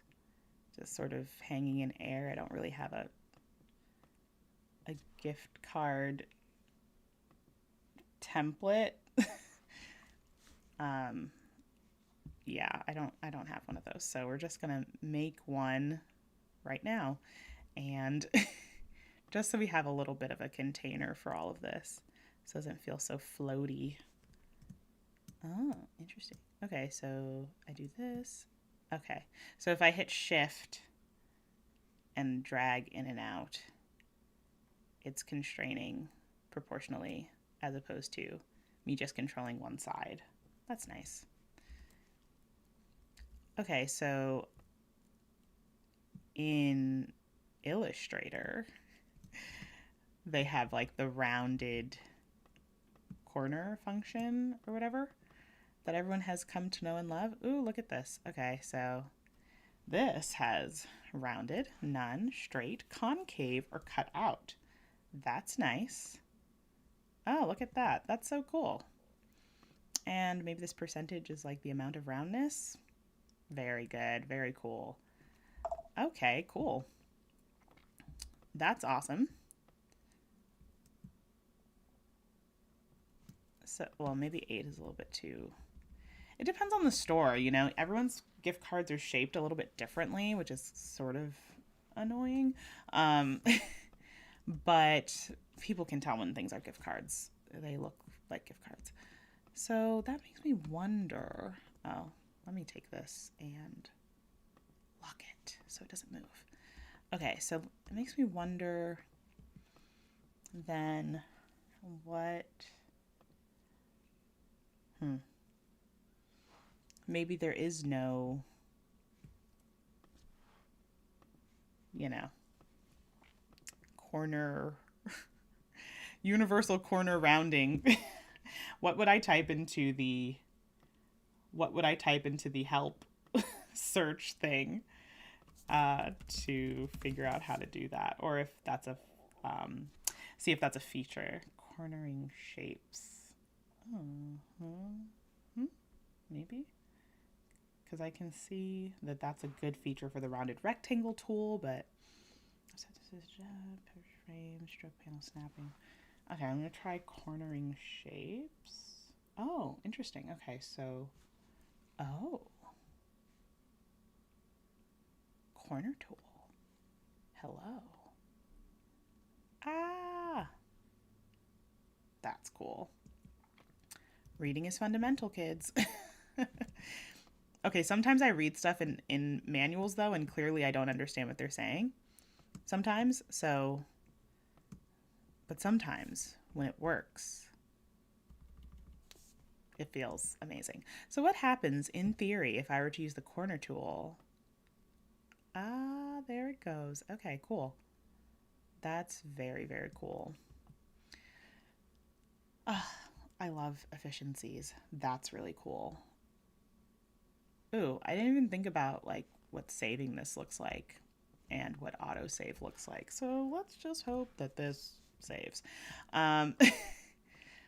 just sort of hanging in air. I don't really have a gift card template. Yeah, I don't have one of those. So we're just gonna make one right now, and just so we have a little bit of a container for all of this, so it doesn't feel so floaty. Oh, interesting. Okay, so I do this. Okay, so if I hit shift and drag in and out, it's constraining proportionally as opposed to me just controlling one side. That's nice. Okay, so in Illustrator, they have like the rounded corner function or whatever that everyone has come to know and love. Ooh, look at this. Okay, so this has rounded, none, straight, concave, or cut out. That's nice. Oh, look at that. That's so cool. And maybe this percentage is like the amount of roundness. Very good. Very cool. Okay, cool. That's awesome. So, well, maybe 8 is a little bit too... It depends on the store, you know. Everyone's gift cards are shaped a little bit differently, which is sort of annoying. But people can tell when things are gift cards. They look like gift cards. So that makes me wonder... Oh, let me take this and lock it so it doesn't move. Okay, so it makes me wonder then what... Maybe there is no, you know, corner, universal corner rounding. What would I type into the help search thing to figure out how to do that? Or if that's a, see if that's a feature. Cornering shapes. Maybe? Because I can see that that's a good feature for the rounded rectangle tool, but frame, stroke panel snapping. Okay, I'm going to try cornering shapes. Oh, interesting. Okay, so, oh. corner tool. Hello. Ah, that's cool. Reading is fundamental, kids. Okay, sometimes I read stuff in manuals, though, and clearly I don't understand what they're saying. Sometimes, but sometimes when it works, it feels amazing. So what happens in theory if I were to use the corner tool? Ah, there it goes. Okay, cool. That's very, very cool. I love efficiencies. That's really cool. Ooh, I didn't even think about like what saving this looks like and what autosave looks like. So let's just hope that this saves.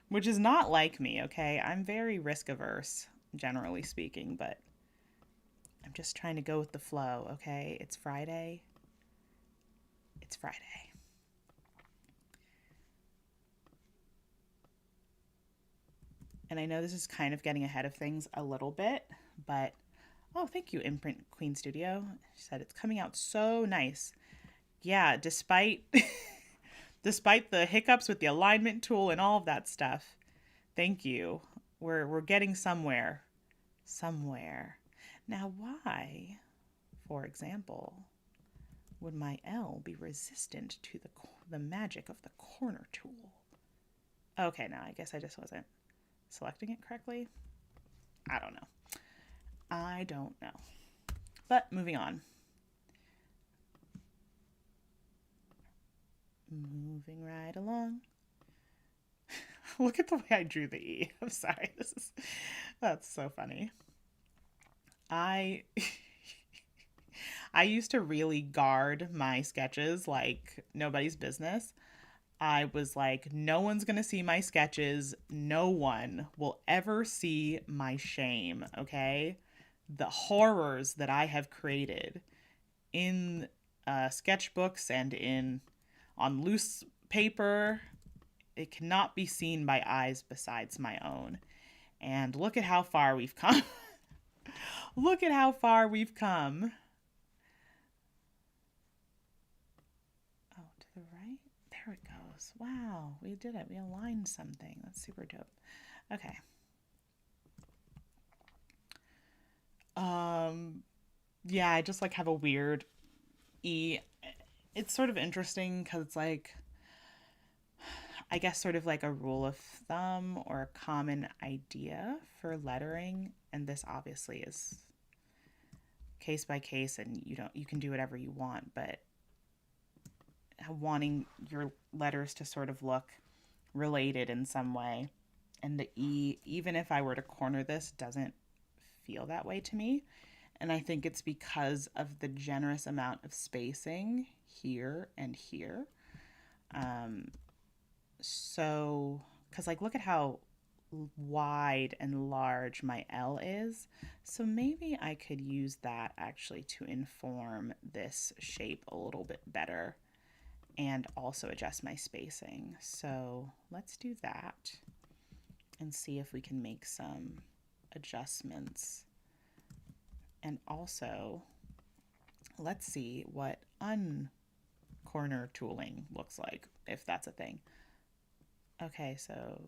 Which is not like me, okay? I'm very risk averse, generally speaking, but I'm just trying to go with the flow, okay? It's Friday. It's Friday. And I know this is kind of getting ahead of things a little bit, but oh, thank you, Imprint Queen Studio. She said it's coming out so nice. Yeah, despite despite the hiccups with the alignment tool and all of that stuff. Thank you. We're getting somewhere. Somewhere. Now, why, for example, would my L be resistant to the magic of the corner tool? Okay, now I guess I just wasn't selecting it correctly. I don't know. I don't know. But moving on. Moving right along. Look at the way I drew the E. I'm sorry. That's so funny. I used to really guard my sketches like nobody's business. I was like, no one's going to see my sketches. No one will ever see my shame, okay? The horrors that I have created in sketchbooks and on loose paper, it cannot be seen by eyes besides my own. And look at how far we've come. Look at how far we've come. Oh, to the right? There it goes. Wow, we did it. We aligned something. That's super dope. Okay. Yeah, I just like have a weird E. It's sort of interesting because it's like, I guess sort of like a rule of thumb or a common idea for lettering, and this obviously is case by case, and you can do whatever you want, but wanting your letters to sort of look related in some way, and the E, even if I were to corner this, doesn't feel that way to me. And I think it's because of the generous amount of spacing here and here. So, because like, look at how wide and large my L is. So maybe I could use that actually to inform this shape a little bit better and also adjust my spacing. So let's do that and see if we can make some adjustments. And also, let's see what uncorner tooling looks like, if that's a thing. Okay, so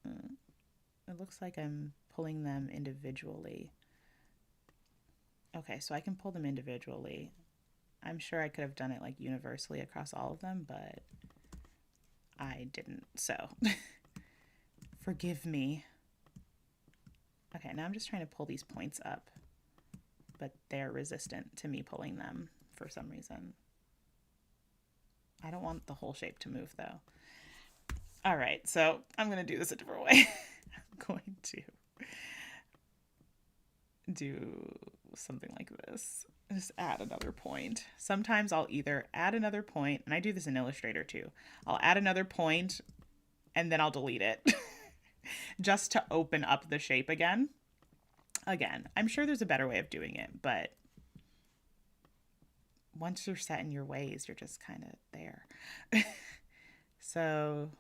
it looks like I'm pulling them individually. Okay, so I can pull them individually. I'm sure I could have done it like universally across all of them, but I didn't, so forgive me. Okay, now I'm just trying to pull these points up, but they're resistant to me pulling them for some reason. I don't want the whole shape to move though. All right, so I'm going to do this a different way. I'm going to do something like this. Just add another point. Sometimes I'll either add another point, and I do this in Illustrator too. I'll add another point and then I'll delete it just to open up the shape again. Again, I'm sure there's a better way of doing it, but once you're set in your ways, you're just kind of there. So,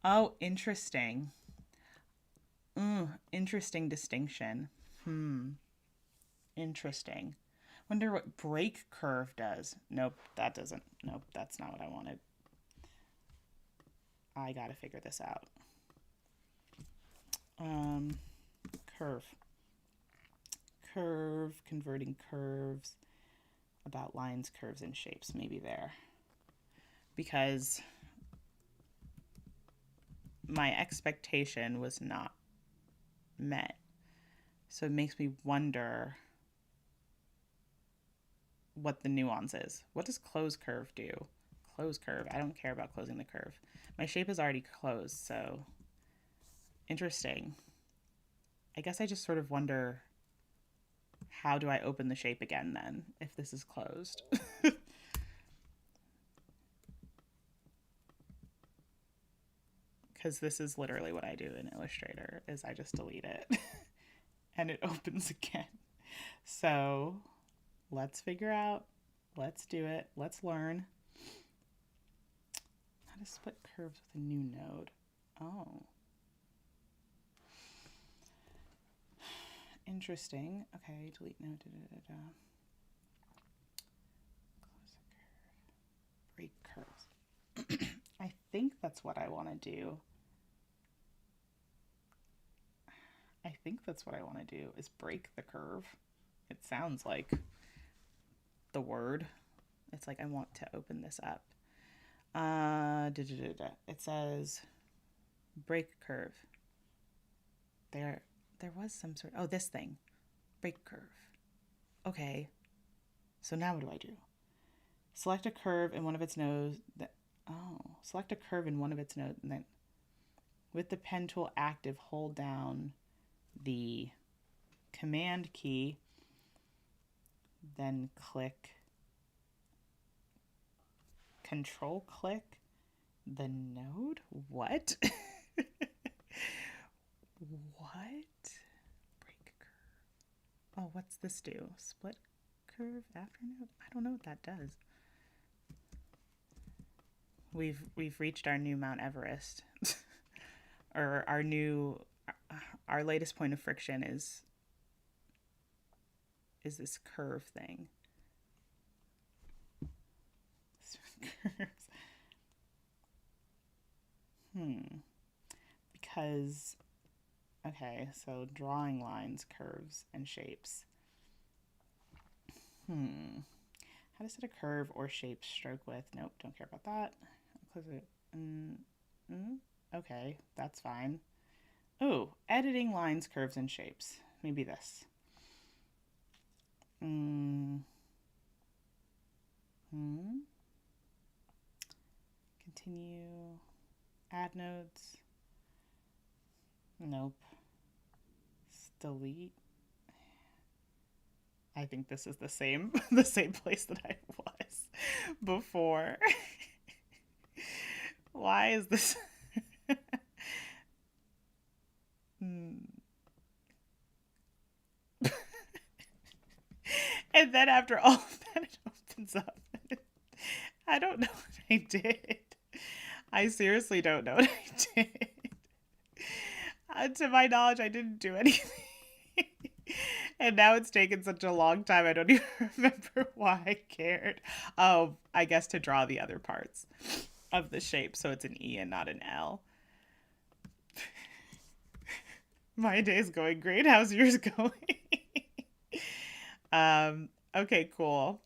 oh, interesting. Interesting distinction. Interesting. Wonder what break curve does. Nope, that doesn't. Nope, that's not what I wanted. I gotta figure this out. Curve. Curve, converting curves, about lines, curves, and shapes. Maybe there. Because my expectation was not met. So it makes me wonder what the nuance is. What does close curve do? Close curve. I don't care about closing the curve. My shape is already closed, so interesting. I guess I just sort of wonder, how do I open the shape again then if this is closed? Because this is literally what I do in Illustrator, is I just delete it and it opens again. So let's figure out, let's do it, let's learn how to split curves with a new node. Oh. Interesting. Okay, delete node. Close a curve. Break curves. I think that's what I want to do. I think that's what I want to do, is break the curve. It sounds like the word. It's like I want to open this up. It says break curve. There was some sort, oh, this thing, break curve. Okay, so now what do I do? Select a curve in one of its nodes. Select a curve in one of its nodes, and then with the pen tool active, hold down the command key, then control click the node. What? What? Break curve. Oh, what's this do? Split curve after node? I don't know what that does. We've reached our new Mount Everest. Or our latest point of friction is this curve thing. Curves. Because, okay, so drawing lines, curves, and shapes. How to set a curve or shape stroke width. Nope, don't care about that. I'll close it. Okay, that's fine. Oh, editing lines, curves, and shapes. Maybe this. Continue. Add nodes. Nope. Delete. I think this is the same place that I was before. Why is this? And then after all of that, it opens up. I don't know what I did. I seriously don't know what I did. To my knowledge, I didn't do anything. And now it's taken such a long time, I don't even remember why I cared. Oh, I guess to draw the other parts of the shape, so it's an E and not an L. My day's going great. How's yours going? Okay, cool.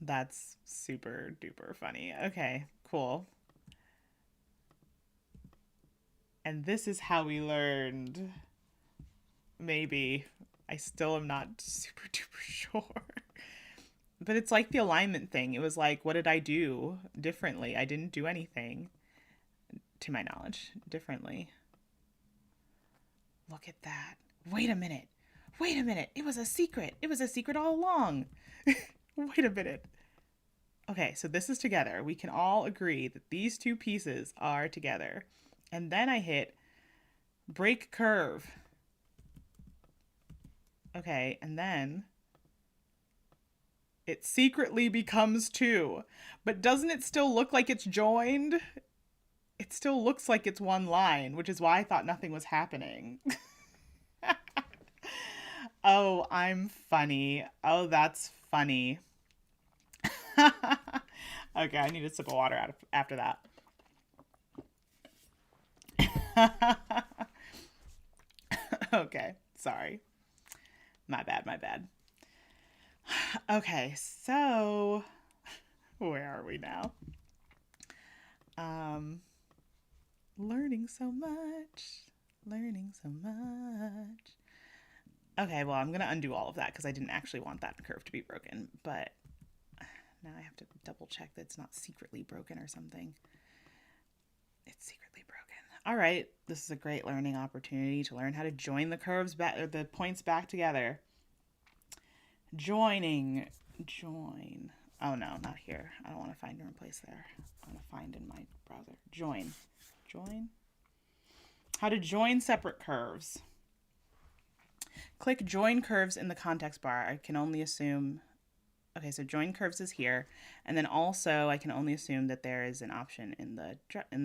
That's super duper funny. Okay, cool. And this is how we learned. Maybe. I still am not super duper sure. But it's like the alignment thing. It was like, what did I do differently? I didn't do anything, to my knowledge, differently. Look at that. Wait a minute. It was a secret. It was a secret all along. Wait a minute. Okay, so this is together. We can all agree that these two pieces are together. And then I hit break curve. Okay, and then it secretly becomes two. But doesn't it still look like it's joined? It still looks like it's one line, which is why I thought nothing was happening. Oh, I'm funny. Oh, that's funny. Okay, I need a sip of water after that. Okay, sorry. My bad, my bad. Okay, so where are we now? Um, learning so much. Learning so much. Okay, well, I'm going to undo all of that because I didn't actually want that curve to be broken, but now I have to double check that it's not secretly broken or something. It's secretly broken. All right, this is a great learning opportunity to learn how to join the curves back, or the points back together. Joining, join. Oh no, not here. I don't want to find and replace there. I want to find in my browser. Join. Join. How to join separate curves. Click join curves in the context bar. I can only assume. Okay, so join curves is here, and then also I can only assume that there is an option in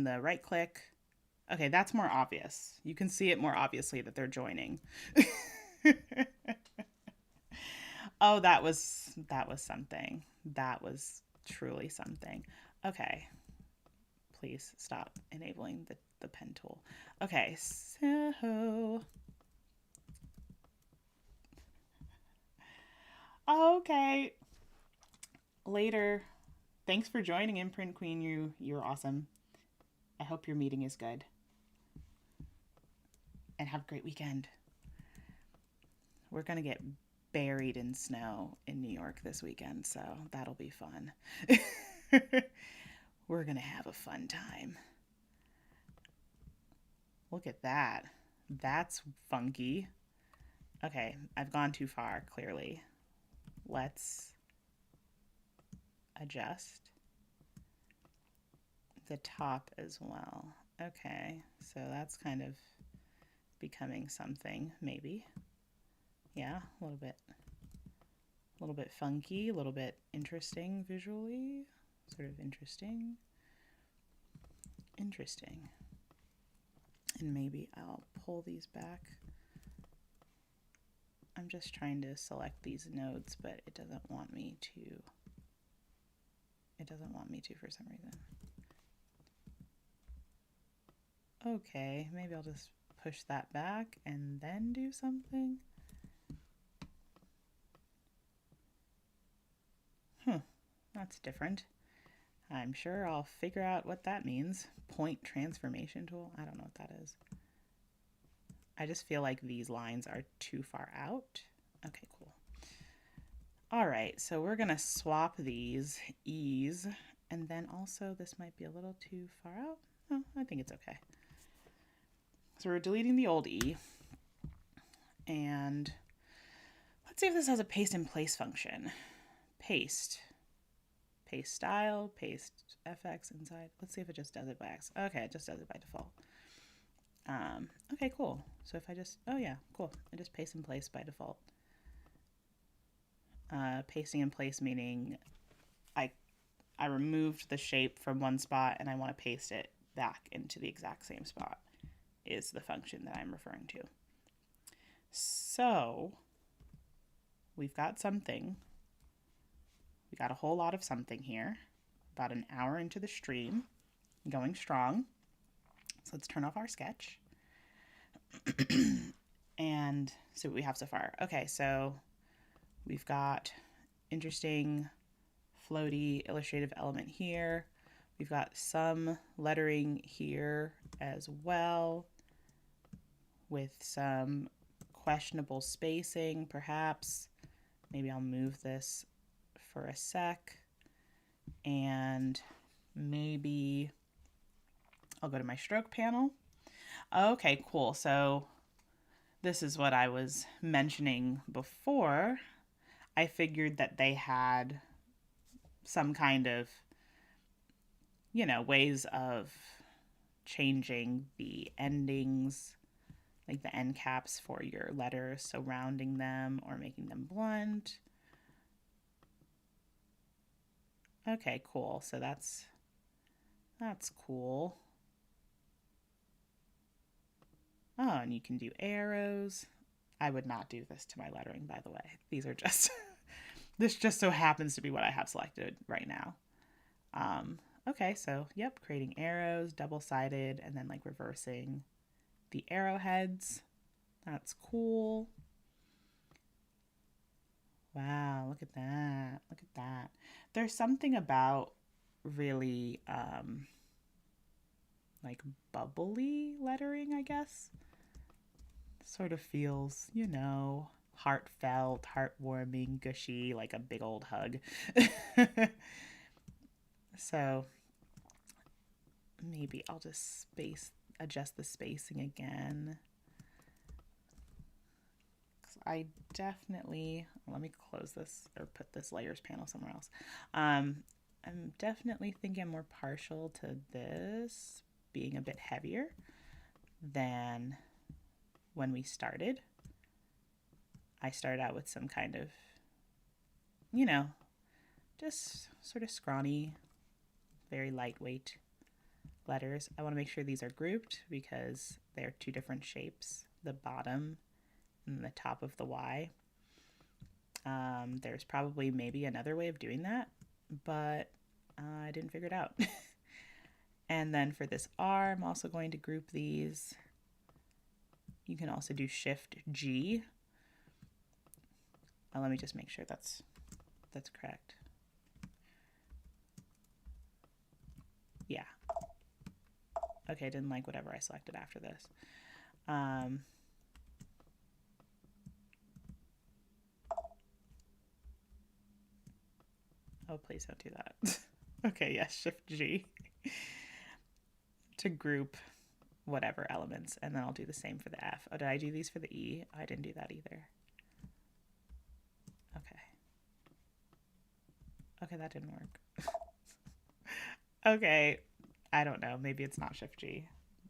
the right click. Okay, that's more obvious. You can see it more obviously that they're joining. Oh, that was something. That was truly something. Okay. Please stop enabling the pen tool. Okay, so okay. Later. Thanks for joining, Imprint Queen. You're awesome. I hope your meeting is good. And have a great weekend. We're going to get buried in snow in New York this weekend, so that'll be fun. We're going to have a fun time. Look at that. That's funky. Okay, I've gone too far, clearly. Let's adjust the top as well. Okay, so that's kind of becoming something, maybe. Yeah, a little bit funky, a little bit interesting visually, sort of interesting. And maybe I'll pull these back. I'm just trying to select these nodes, but it doesn't want me to. It doesn't want me to for some reason. Okay, maybe I'll just push that back and then do something. That's different. I'm sure I'll figure out what that means. Point transformation tool. I don't know what that is. I just feel like these lines are too far out. Okay, cool. All right, so we're gonna swap these E's, and then also this might be a little too far out. Oh, I think it's okay. So we're deleting the old E, and let's see if this has a paste in place function. Paste style, paste FX inside. Let's see if it just does it by accident. Okay, it just does it by default. Okay, cool. So if I just, oh yeah, cool. I just paste in place by default. Pasting in place meaning I removed the shape from one spot and I want to paste it back into the exact same spot is the function that I'm referring to. So we've got something. We got a whole lot of something here. About an hour into the stream, going strong. So let's turn off our sketch and see what we have so far. Okay, so we've got interesting floaty illustrative element here. We've got some lettering here as well with some questionable spacing, perhaps. Maybe I'll move this for a sec, and maybe I'll go to my stroke panel. Okay, cool. So this is what I was mentioning before. I figured that they had some kind of, ways of changing the endings, like the end caps for your letters, so rounding them or making them blunt. Okay, cool. So that's cool. Oh, and you can do arrows. I would not do this to my lettering, by the way. These are just, this just so happens to be what I have selected right now. Okay, so yep, creating arrows, double-sided, and then like reversing the arrowheads. That's cool. Wow, look at that. Look at that. There's something about really like bubbly lettering, I guess. Sort of feels, you know, heartfelt, heartwarming, gushy, like a big old hug. So maybe I'll just adjust the spacing again. I definitely, let me close this or put this layers panel somewhere else. I'm definitely thinking I'm more partial to this being a bit heavier than when we started. I started out with some kind of, you know, just sort of scrawny, very lightweight letters. I want to make sure these are grouped because they're two different shapes, the bottom and the top of the Y. There's probably maybe another way of doing that, but I didn't figure it out. And then for this R, I'm also going to group these. You can also do Shift G. Let me just make sure that's correct. Yeah. Okay, I didn't like whatever I selected after this. Oh, please don't do that. Okay, yes, Shift G to group whatever elements, and then I'll do the same for the F. Oh, did I do these for the E? I didn't do that either. Okay. Okay, that didn't work. Okay, I don't know. Maybe it's not Shift G.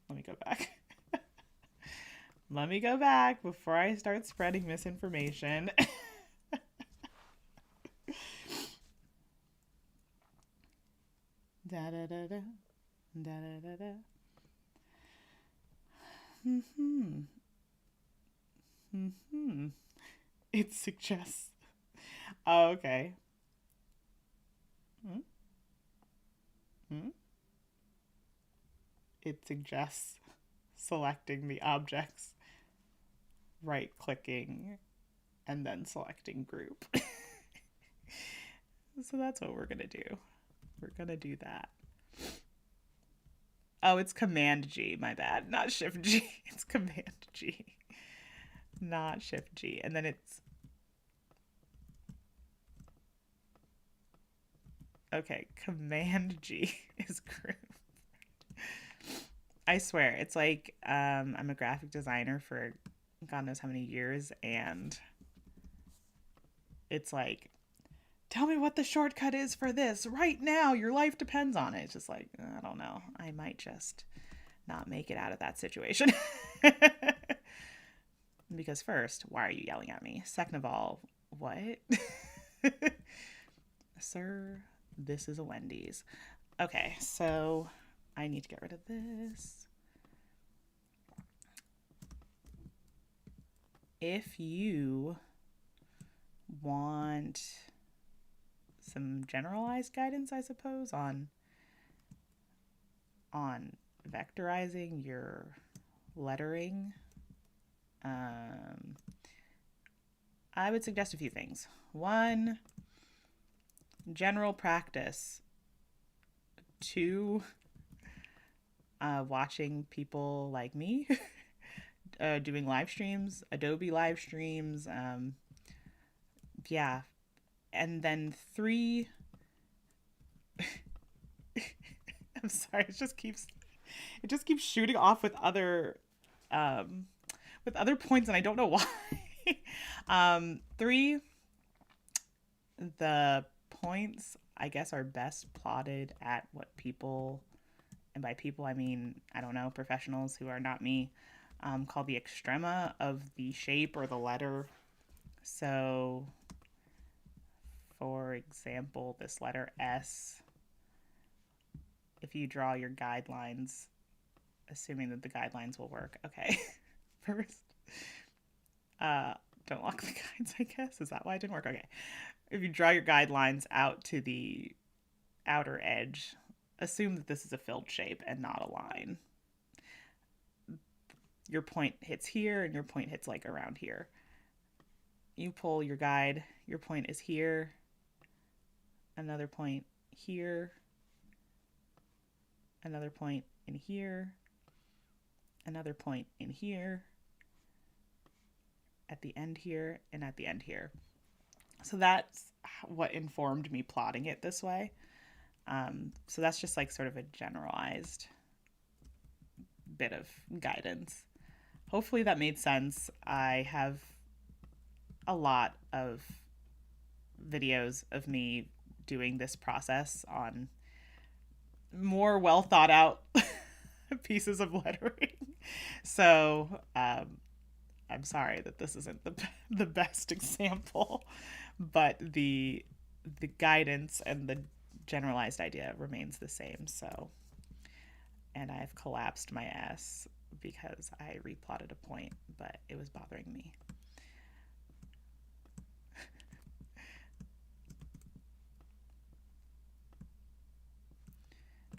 Let me go back. Let me go back before I start spreading misinformation. Da da da da da da da da. It suggests. Oh, okay. It suggests selecting the objects, right-clicking, and then selecting group. So that's what we're gonna do. We're gonna do that. Oh, it's Command G, my bad. Not Shift G. It's Command G. Not Shift G. And then it's... Okay, Command G is group. I swear, it's like I'm a graphic designer for God knows how many years, and it's like, tell me what the shortcut is for this right now. Your life depends on it. It's just like, I don't know. I might just not make it out of that situation. Because first, why are you yelling at me? Second of all, what? Sir, this is a Wendy's. Okay, so I need to get rid of this. If you want some generalized guidance, I suppose, on vectorizing your lettering, I would suggest a few things. One, general practice. Two, watching people like me doing live streams, Adobe live streams. Yeah. And then three, I'm sorry, it just keeps shooting off with other points, and I don't know why. Three, the points, I guess, are best plotted at what people, and by people I mean, I don't know, professionals who are not me, call the extrema of the shape or the letter. So, for example, this letter S, if you draw your guidelines, assuming that the guidelines will work. Okay, first, Don't lock the guides, I guess. Is that why it didn't work? Okay. If you draw your guidelines out to the outer edge, assume that this is a filled shape and not a line. Your point hits here and your point hits like around here. You pull your guide, your point is here, another point here, another point in here, another point in here, at the end here, and at the end here. So that's what informed me plotting it this way. So that's just like sort of a generalized bit of guidance. Hopefully that made sense. I have a lot of videos of me doing this process on more well thought out pieces of lettering. So I'm sorry that this isn't the best example, but the guidance and the generalized idea remains the same. So, and I've collapsed my S because I replotted a point, but it was bothering me.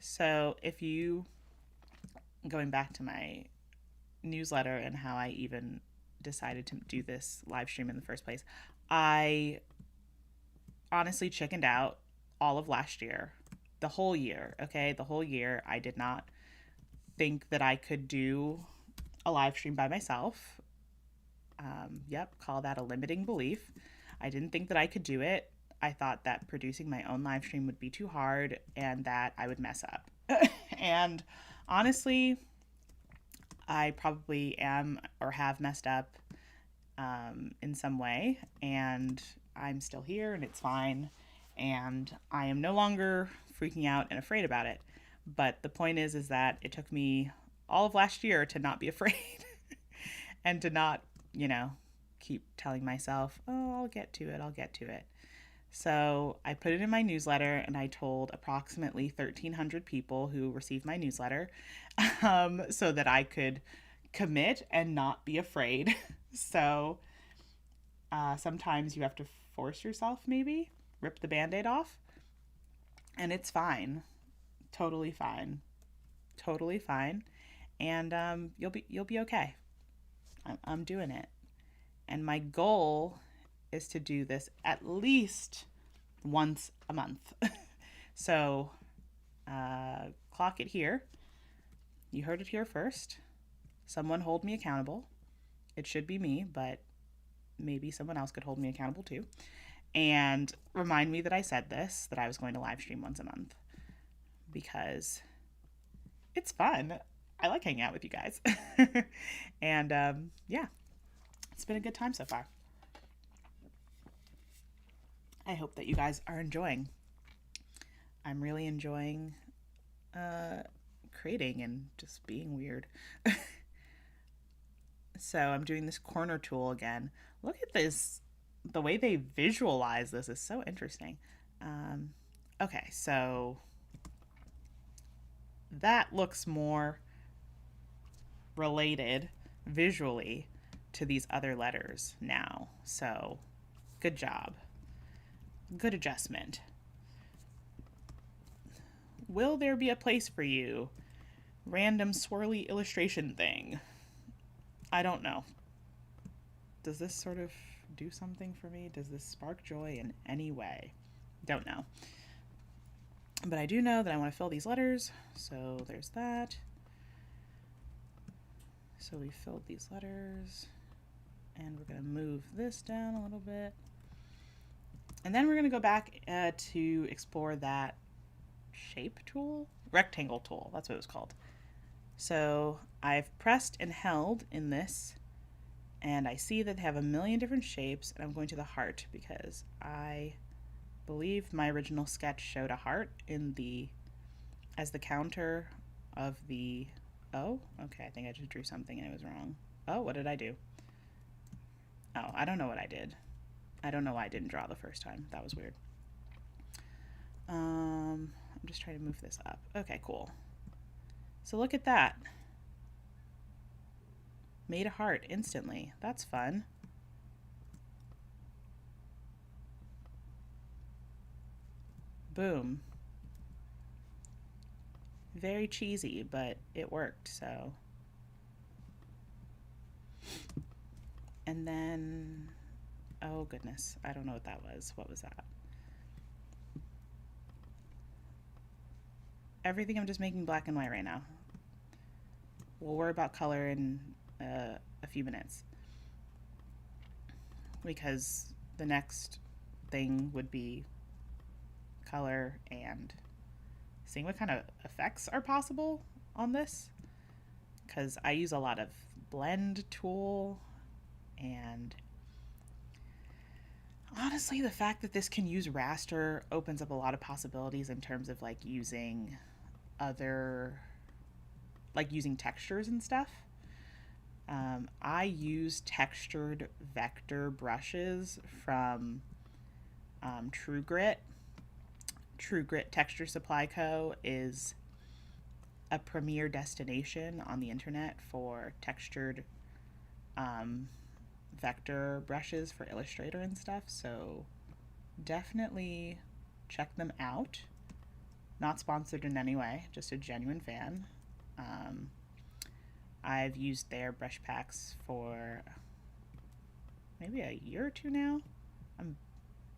So if you, going back to my newsletter and how I even decided to do this live stream in the first place, I honestly chickened out all of last year, the whole year. Okay, the whole year I did not think that I could do a live stream by myself. Yep, call that a limiting belief. I didn't think that I could do it. I thought that producing my own live stream would be too hard and that I would mess up. And honestly, I probably am or have messed up in some way, and I'm still here and it's fine, and I am no longer freaking out and afraid about it. But the point is that it took me all of last year to not be afraid and to not, keep telling myself, oh, I'll get to it. So I put it in my newsletter and I told approximately 1,300 people who received my newsletter so that I could commit and not be afraid. So sometimes you have to force yourself, maybe rip the Band-Aid off, and it's fine. Totally fine. And you'll be okay. I'm doing it. And my goal is to do this at least once a month. So clock it here. You heard it here first. Someone hold me accountable. It should be me, but maybe someone else could hold me accountable too. And remind me that I said this, that I was going to live stream once a month, because it's fun. I like hanging out with you guys. And yeah, it's been a good time so far. I hope that you guys are enjoying. I'm really enjoying creating and just being weird. So I'm doing this corner tool again. Look at this. The way they visualize this is so interesting. Okay, so that looks more related visually to these other letters now. So good job. Good adjustment. Will there be a place for you? Random swirly illustration thing. I don't know. Does this sort of do something for me? Does this spark joy in any way? Don't know. But I do know that I want to fill these letters. So there's that. So we filled these letters. And we're going to move this down a little bit. And then we're going to go back to explore that shape tool, rectangle tool, that's what it was called. So I've pressed and held in this, and I see that they have a million different shapes, and I'm going to the heart because I believe my original sketch showed a heart as the counter of the, oh, okay, I think I just drew something and it was wrong. Oh, what did I do? Oh, I don't know what I did. I don't know why I didn't draw the first time. That was weird. I'm just trying to move this up. Okay, cool. So look at that. Made a heart instantly. That's fun. Boom. Very cheesy, but it worked, so. And then, oh goodness, I don't know what that was. What was that? Everything I'm just making black and white right now. We'll worry about color in a few minutes, because the next thing would be color and seeing what kind of effects are possible on this, because I use a lot of blend tool, and honestly the fact that this can use raster opens up a lot of possibilities in terms of like using other, like using textures and stuff. I use textured vector brushes from True Grit. True Grit Texture Supply Co. is a premier destination on the internet for textured vector brushes for Illustrator and stuff, so definitely check them out. Not sponsored in any way, just a genuine fan. I've used their brush packs for maybe a year or two now. I'm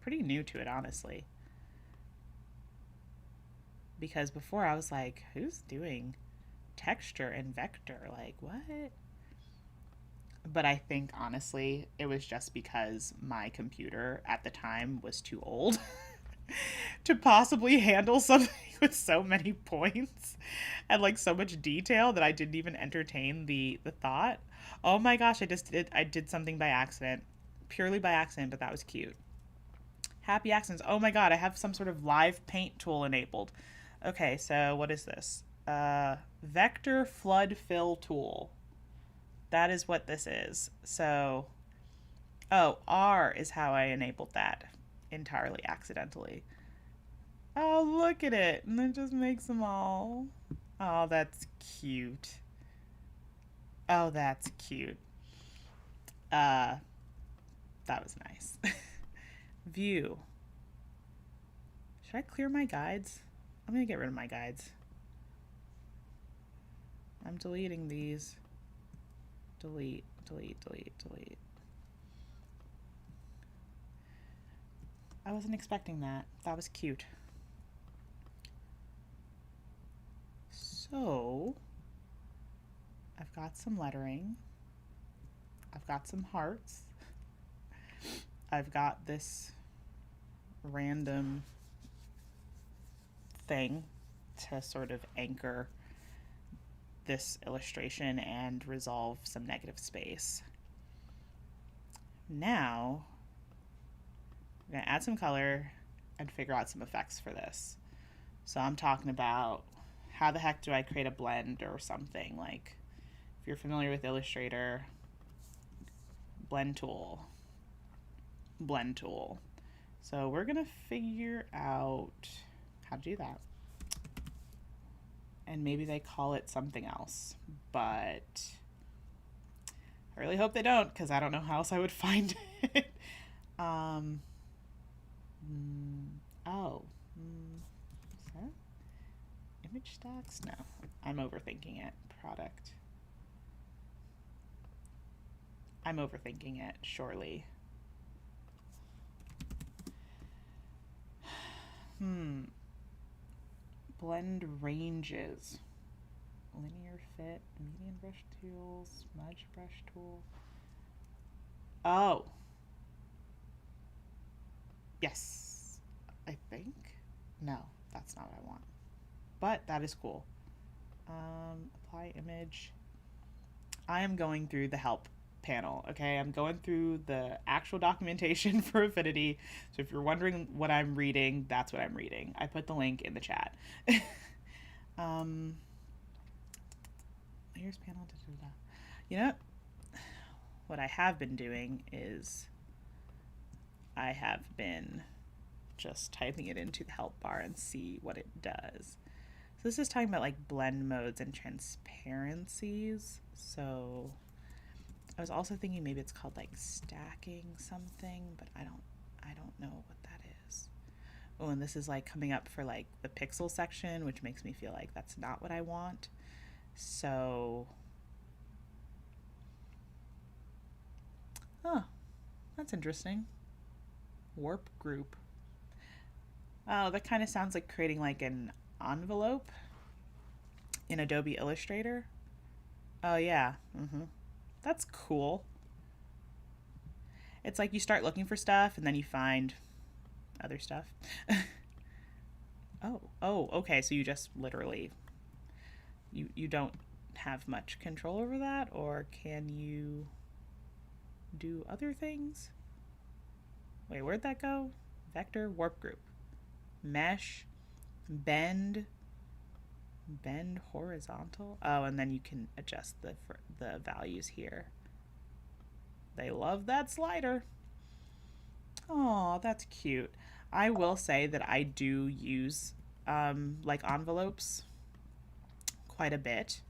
pretty new to it, honestly, because before I was like, who's doing texture and vector? Like, what? But I think honestly it was just because my computer at the time was too old to possibly handle something with so many points and like so much detail that I didn't even entertain the thought. Oh my gosh, I did something by accident. Purely by accident, but that was cute. Happy accidents. Oh my god, I have some sort of live paint tool enabled. Okay, so what is this? Vector flood fill tool. That is what this is. So, oh, R is how I enabled that entirely accidentally. Oh, look at it. And it just makes them all. Oh, that's cute. Oh, that's cute. That was nice. View. Should I clear my guides? I'm going to get rid of my guides. I'm deleting these. Delete, delete, delete, delete. I wasn't expecting that. That was cute. So, I've got some lettering. I've got some hearts. I've got this random thing to sort of anchor this illustration and resolve some negative space. Now, I'm going to add some color and figure out some effects for this. So I'm talking about how the heck do I create a blend or something. Like, if you're familiar with Illustrator, blend tool. So we're going to figure out how to do that. And maybe they call it something else, but I really hope they don't, because I don't know how else I would find it. Is that image stacks? No, I'm overthinking it. Product. I'm overthinking it, surely. Blend ranges. Linear fit, median brush tool, smudge brush tool. Oh. Yes. I think. No, that's not what I want. But that is cool. Apply image. I am going through the help panel, okay? I'm going through the actual documentation for Affinity. So if you're wondering what I'm reading, that's what I'm reading. I put the link in the chat. Here's panel. You know what I have been doing is I have been just typing it into the help bar and see what it does. So this is talking about like blend modes and transparencies. So I was also thinking maybe it's called like stacking something, but I don't know what that is. Oh, and this is like coming up for like the pixel section, which makes me feel like that's not what I want. So, oh, that's interesting. Warp group. Oh, that kind of sounds like creating like an envelope in Adobe Illustrator. Oh, yeah. That's cool. It's like you start looking for stuff and then you find other stuff. Oh, okay. So you just literally, you don't have much control over that, or can you do other things? Wait, where'd that go? Vector, warp group, mesh, bend horizontal. Oh, and then you can adjust the values here. They love that slider. Oh, that's cute. I will say that I do use like envelopes quite a bit.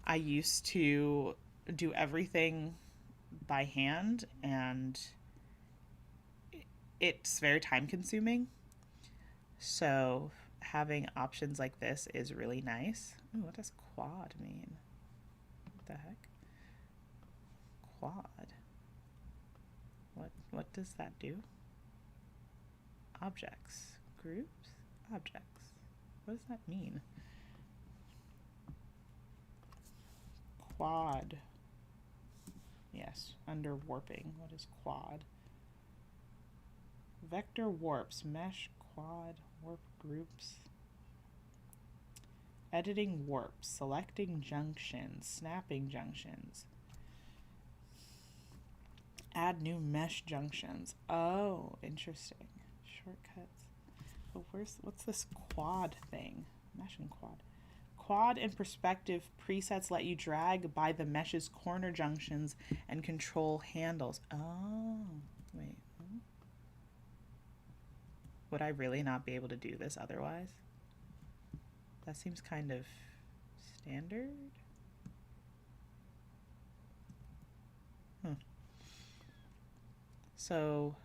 I used to do everything by hand, and it's very time consuming. So having options like this is really nice. Ooh, what does quad mean? What the heck? Quad. What does that do? Objects. Groups? Objects. What does that mean? Quad. Yes, under warping. What is quad? Vector warps, mesh, quad, warp groups. Editing warps, selecting junctions, snapping junctions. Add new mesh junctions. Oh, interesting. Shortcuts. But what's this quad thing? Mesh and quad. Quad and perspective presets let you drag by the mesh's corner junctions and control handles. Oh, wait. Would I really not be able to do this otherwise? That seems kind of standard. So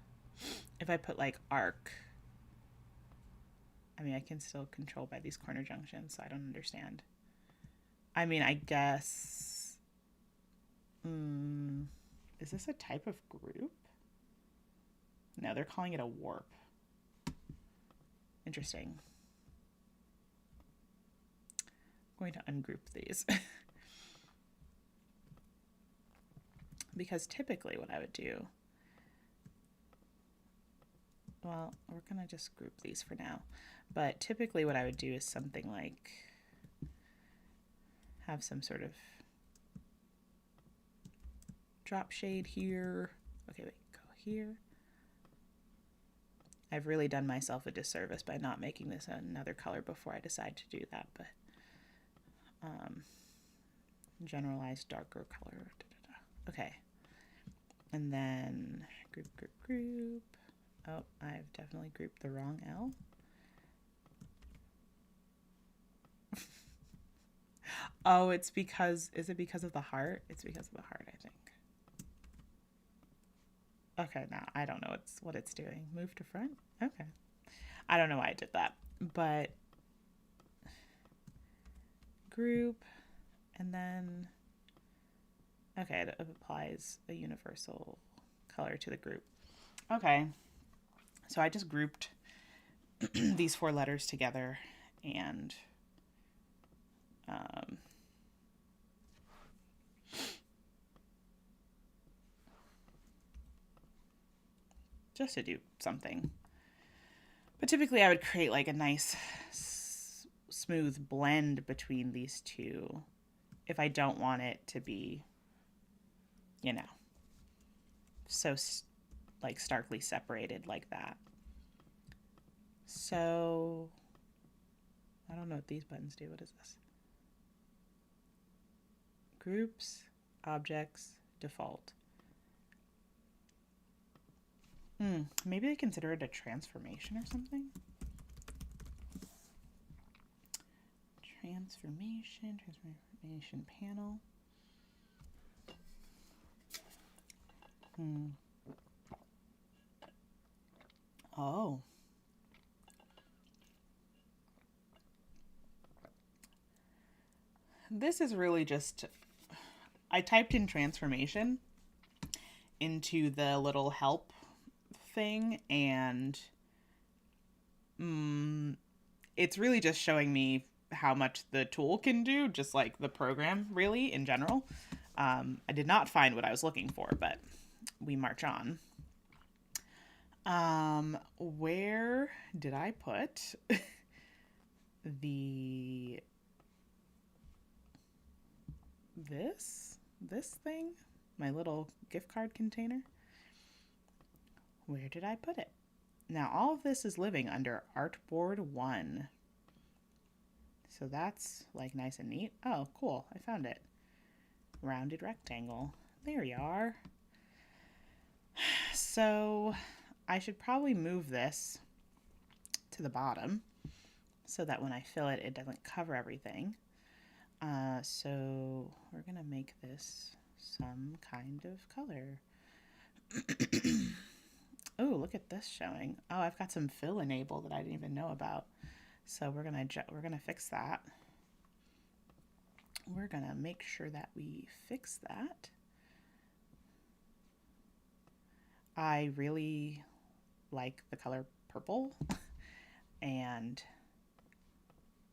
if I put like arc, I mean, I can still control by these corner junctions, so I don't understand. I mean, I guess, is this a type of group? No, they're calling it a warp. Interesting. I'm going to ungroup these. Because typically what I would do, well, we're going to just group these for now. But typically what I would do is something like have some sort of drop shade here. Okay, wait, go here. I've really done myself a disservice by not making this another color before I decide to do that, but generalized darker color. Okay. And then group. Oh, I've definitely grouped the wrong L. Oh, it's because, is it because of the heart? It's because of the heart, I think. Okay, now I don't know what it's doing. Move to front? Okay. I don't know why I did that, but group, and then, okay, it applies a universal color to the group. Okay, so I just grouped these 4 letters together, and just to do something. But typically I would create like a nice smooth blend between these two if I don't want it to be, you know, so like starkly separated like that. So I don't know what these buttons do. What is this? Groups, objects, default. Maybe they consider it a transformation or something. Transformation panel. Oh. this is really just, I typed in transformation into the little help thing, and it's really just showing me how much the tool can do, just like the program really in general. I did not find what I was looking for, but we march on. Where did I put this thing? My little gift card container? Where did I put it? Now all of this is living under Artboard 1. So that's like nice and neat. Oh, cool. I found it. Rounded rectangle. There you are. So I should probably move this to the bottom so that when I fill it, it doesn't cover everything. So we're going to make this some kind of color. Oh, look at this showing. Oh, I've got some fill enabled that I didn't even know about. So we're gonna fix that. We're gonna make sure that we fix that. I really like the color purple, and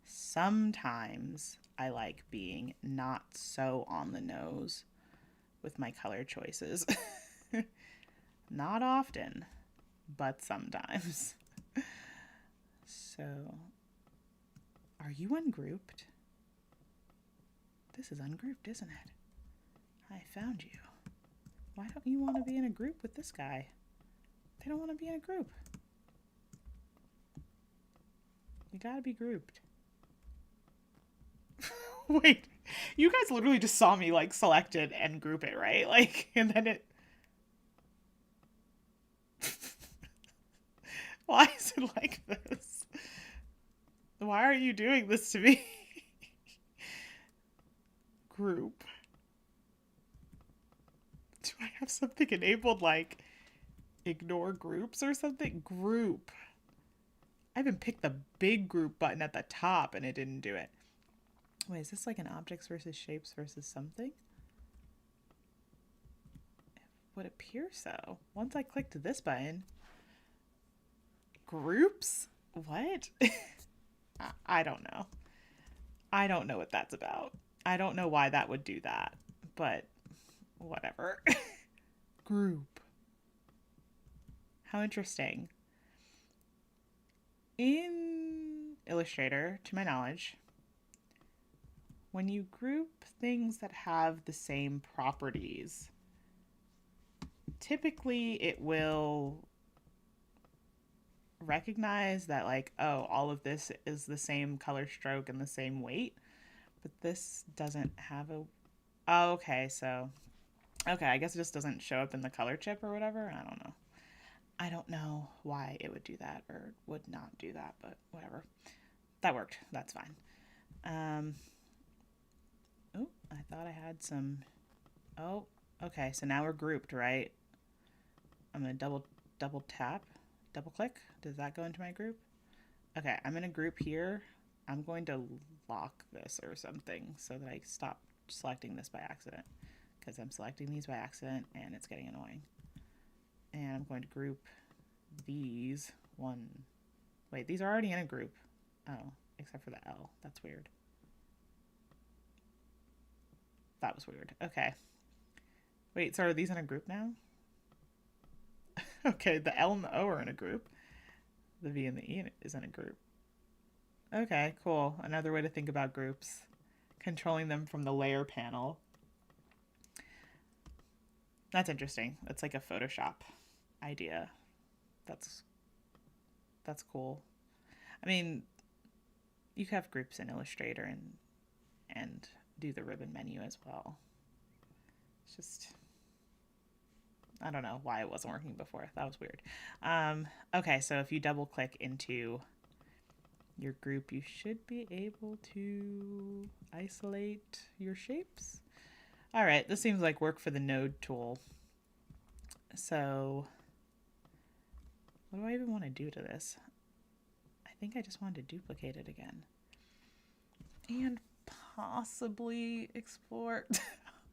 sometimes I like being not so on the nose with my color choices. Not often, but sometimes. So, are you ungrouped? This is ungrouped, isn't it? I found you. Why don't you want to be in a group with this guy? They don't want to be in a group. You gotta be grouped. Wait, you guys literally just saw me like select it and group it, right? Like, and then it... Why is it like this? Why are you doing this to me? Group. Do I have something enabled like ignore groups or something? Group. I even picked the big group button at the top and it didn't do it. Wait, is this like an objects versus shapes versus something? It would appear so. Once I clicked this button. Groups? What? I don't know. I don't know what that's about. I don't know why that would do that, but whatever. Group. How interesting. In Illustrator, to my knowledge, when you group things that have the same properties, typically it will recognize that like, oh, all of this is the same color stroke and the same weight, but this doesn't have a... Oh, okay, so... Okay, I guess it just doesn't show up in the color chip or whatever. I don't know. I don't know why it would do that or would not do that, but whatever. That worked. That's fine. Oh, I thought I had some... Oh, okay, so now we're grouped, right? I'm going to double tap. Double click. Does that go into my group? Okay, I'm in a group here. I'm going to lock this or something so that I stop selecting this by accident, because I'm selecting these by accident and it's getting annoying. And I'm going to group these one. Wait, these are already in a group. Oh, except for the L. That's weird. That was weird. Okay. Wait, so are these in a group now? Okay, the L and the O are in a group. The V and the E is in a group. Okay, cool. Another way to think about groups. Controlling them from the layer panel. That's interesting. That's like a Photoshop idea. That's cool. I mean, you can have groups in Illustrator and do the ribbon menu as well. It's just... I don't know why it wasn't working before. That was weird. Okay, so if you double click into your group, you should be able to isolate your shapes. All right, this seems like work for the node tool. So what do I even want to do to this? I think I just wanted to duplicate it again. And possibly explore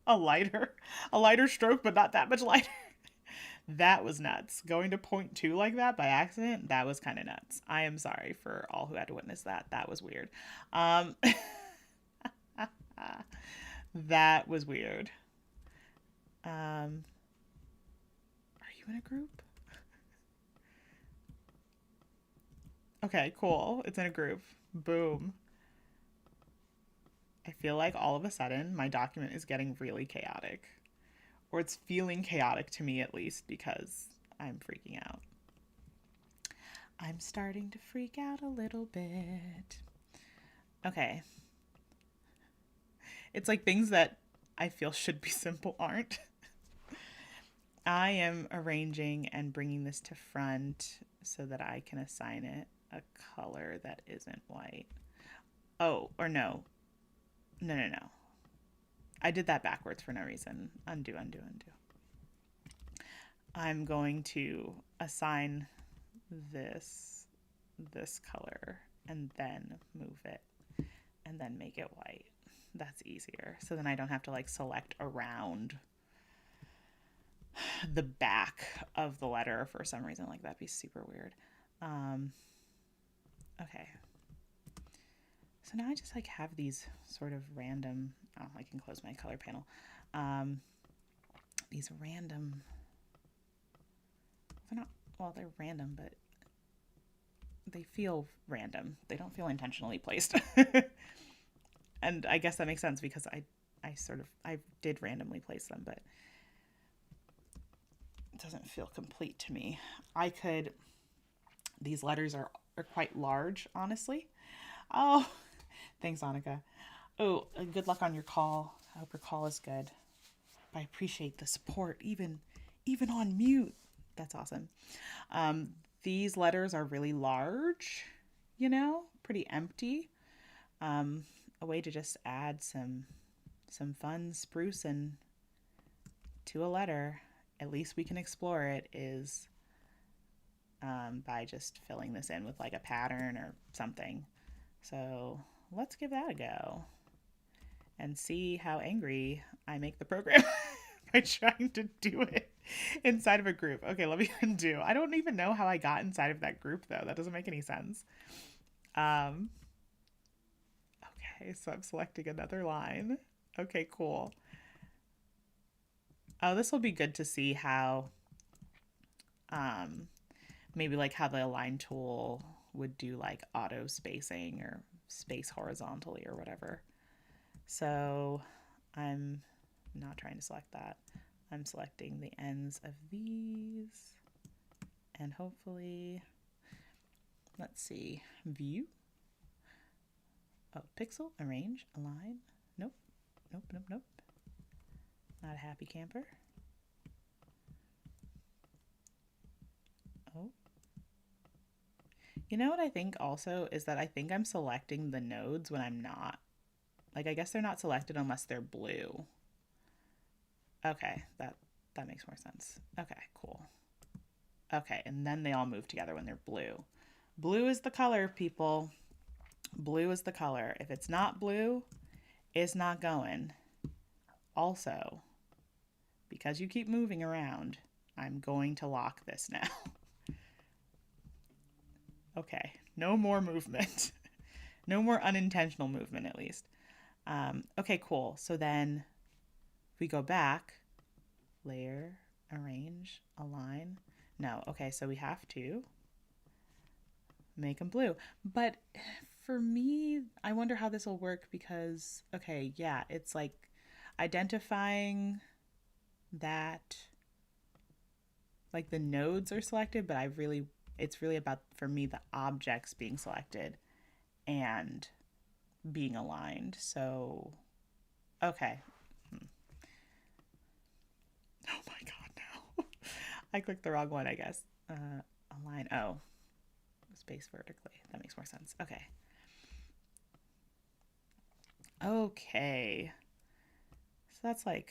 a lighter stroke, but not that much lighter. That was nuts. Going to 0.2 like that by accident, that was kind of nuts. I am sorry for all who had to witness that. That was weird. That was weird. Are you in a group? Okay, cool. It's in a group. Boom. I feel like all of a sudden my document is getting really chaotic. Or it's feeling chaotic to me at least because I'm freaking out. I'm starting to freak out a little bit. Okay. It's like things that I feel should be simple aren't. I am arranging and bringing this to front so that I can assign it a color that isn't white. Oh, or no. No. I did that backwards for no reason. Undo. I'm going to assign this color and then move it and then make it white. That's easier. So then I don't have to like select around the back of the letter for some reason. Like that'd be super weird. Okay. So now I just like have these sort of random, oh, I can close my color panel. These random, they're not, well, they're random, but they feel random. They don't feel intentionally placed. And I guess that makes sense because I did randomly place them, but it doesn't feel complete to me. These letters are quite large, honestly. Oh, thanks, Annika. Oh, good luck on your call. I hope your call is good. I appreciate the support, even on mute. That's awesome. These letters are really large, pretty empty. A way to just add some fun sprucing to a letter, at least we can explore it, is by just filling this in with like a pattern or something. So let's give that a go and see how angry I make the program by trying to do it inside of a group. Okay, let me undo. I don't even know how I got inside of that group though. That doesn't make any sense. Okay, so I'm selecting another line. Okay, cool. Oh, this will be good to see how, maybe like how the align tool would do like auto spacing or space horizontally or whatever. So I'm not trying to select that. I'm selecting the ends of these and hopefully, let's see, view. Oh, pixel, arrange, align. Nope. Not a happy camper. Oh. You know what I think also is that I think I'm selecting the nodes when I'm not. Like, I guess they're not selected unless they're blue. Okay, that makes more sense. Okay, cool. Okay, and then they all move together when they're blue. Blue is the color, people. Blue is the color. If it's not blue, it's not going. Also, because you keep moving around, I'm going to lock this now. Okay, no more movement. No more unintentional movement, at least. Okay, cool. So then we go back, layer, arrange, align. No, okay, so we have to make them blue. But for me, I wonder how this will work because, okay, yeah, it's like identifying that like the nodes are selected, but it's really about, for me, the objects being selected and being aligned. So, okay. Oh my God, no. I clicked the wrong one, I guess. Align, oh. Space vertically. That makes more sense. Okay. Okay. So that's like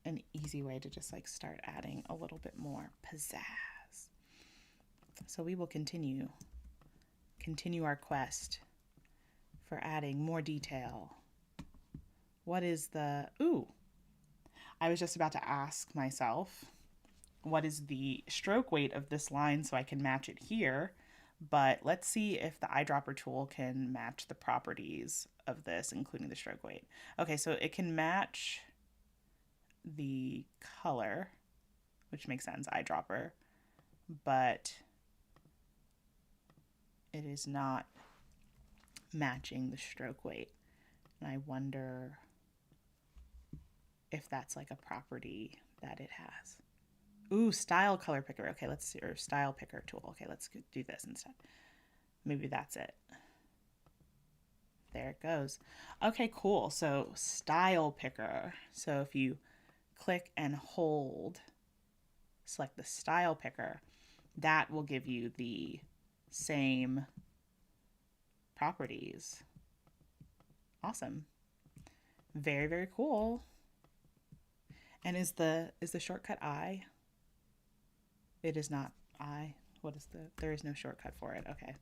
an easy way to just like start adding a little bit more pizzazz. So we will continue our quest for adding more detail. What is the, ooh, I was just about to ask myself, what is the stroke weight of this line so I can match it here? But let's see if the eyedropper tool can match the properties of this, including the stroke weight. Okay, so it can match the color, which makes sense, eyedropper, but it is not matching the stroke weight. And I wonder if that's like a property that it has. Ooh, style color picker. Okay, let's see, or style picker tool. Okay, let's do this instead. Maybe that's it. There it goes. Okay, cool. So style picker. So if you click and hold, select the style picker, that will give you the same properties. Awesome. Very, very cool. And is the shortcut I? It is not I. What is there is no shortcut for it. Okay.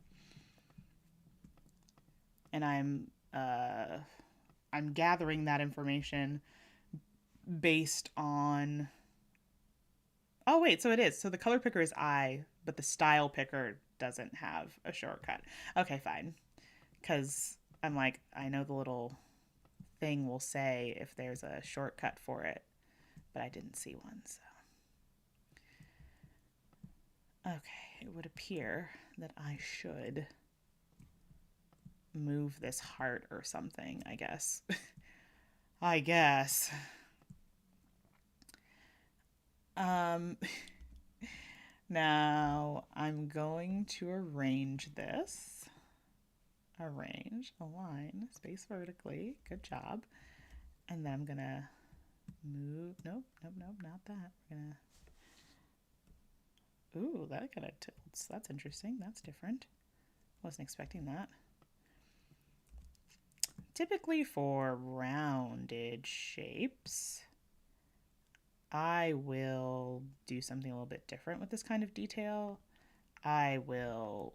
And I'm gathering that information based on, oh wait, so it is. So the color picker is I, but the style picker doesn't have a shortcut. Okay, fine. Because I'm like, I know the little thing will say if there's a shortcut for it, but I didn't see one, so. Okay, it would appear that I should move this heart or something, I guess. I guess. Now I'm going to arrange this. Arrange, align, space vertically. Good job. And then I'm gonna move. Nope, not that. We're gonna. Ooh, that kind of tilts. That's interesting. That's different. Wasn't expecting that. Typically for rounded shapes, I will do something a little bit different with this kind of detail. I will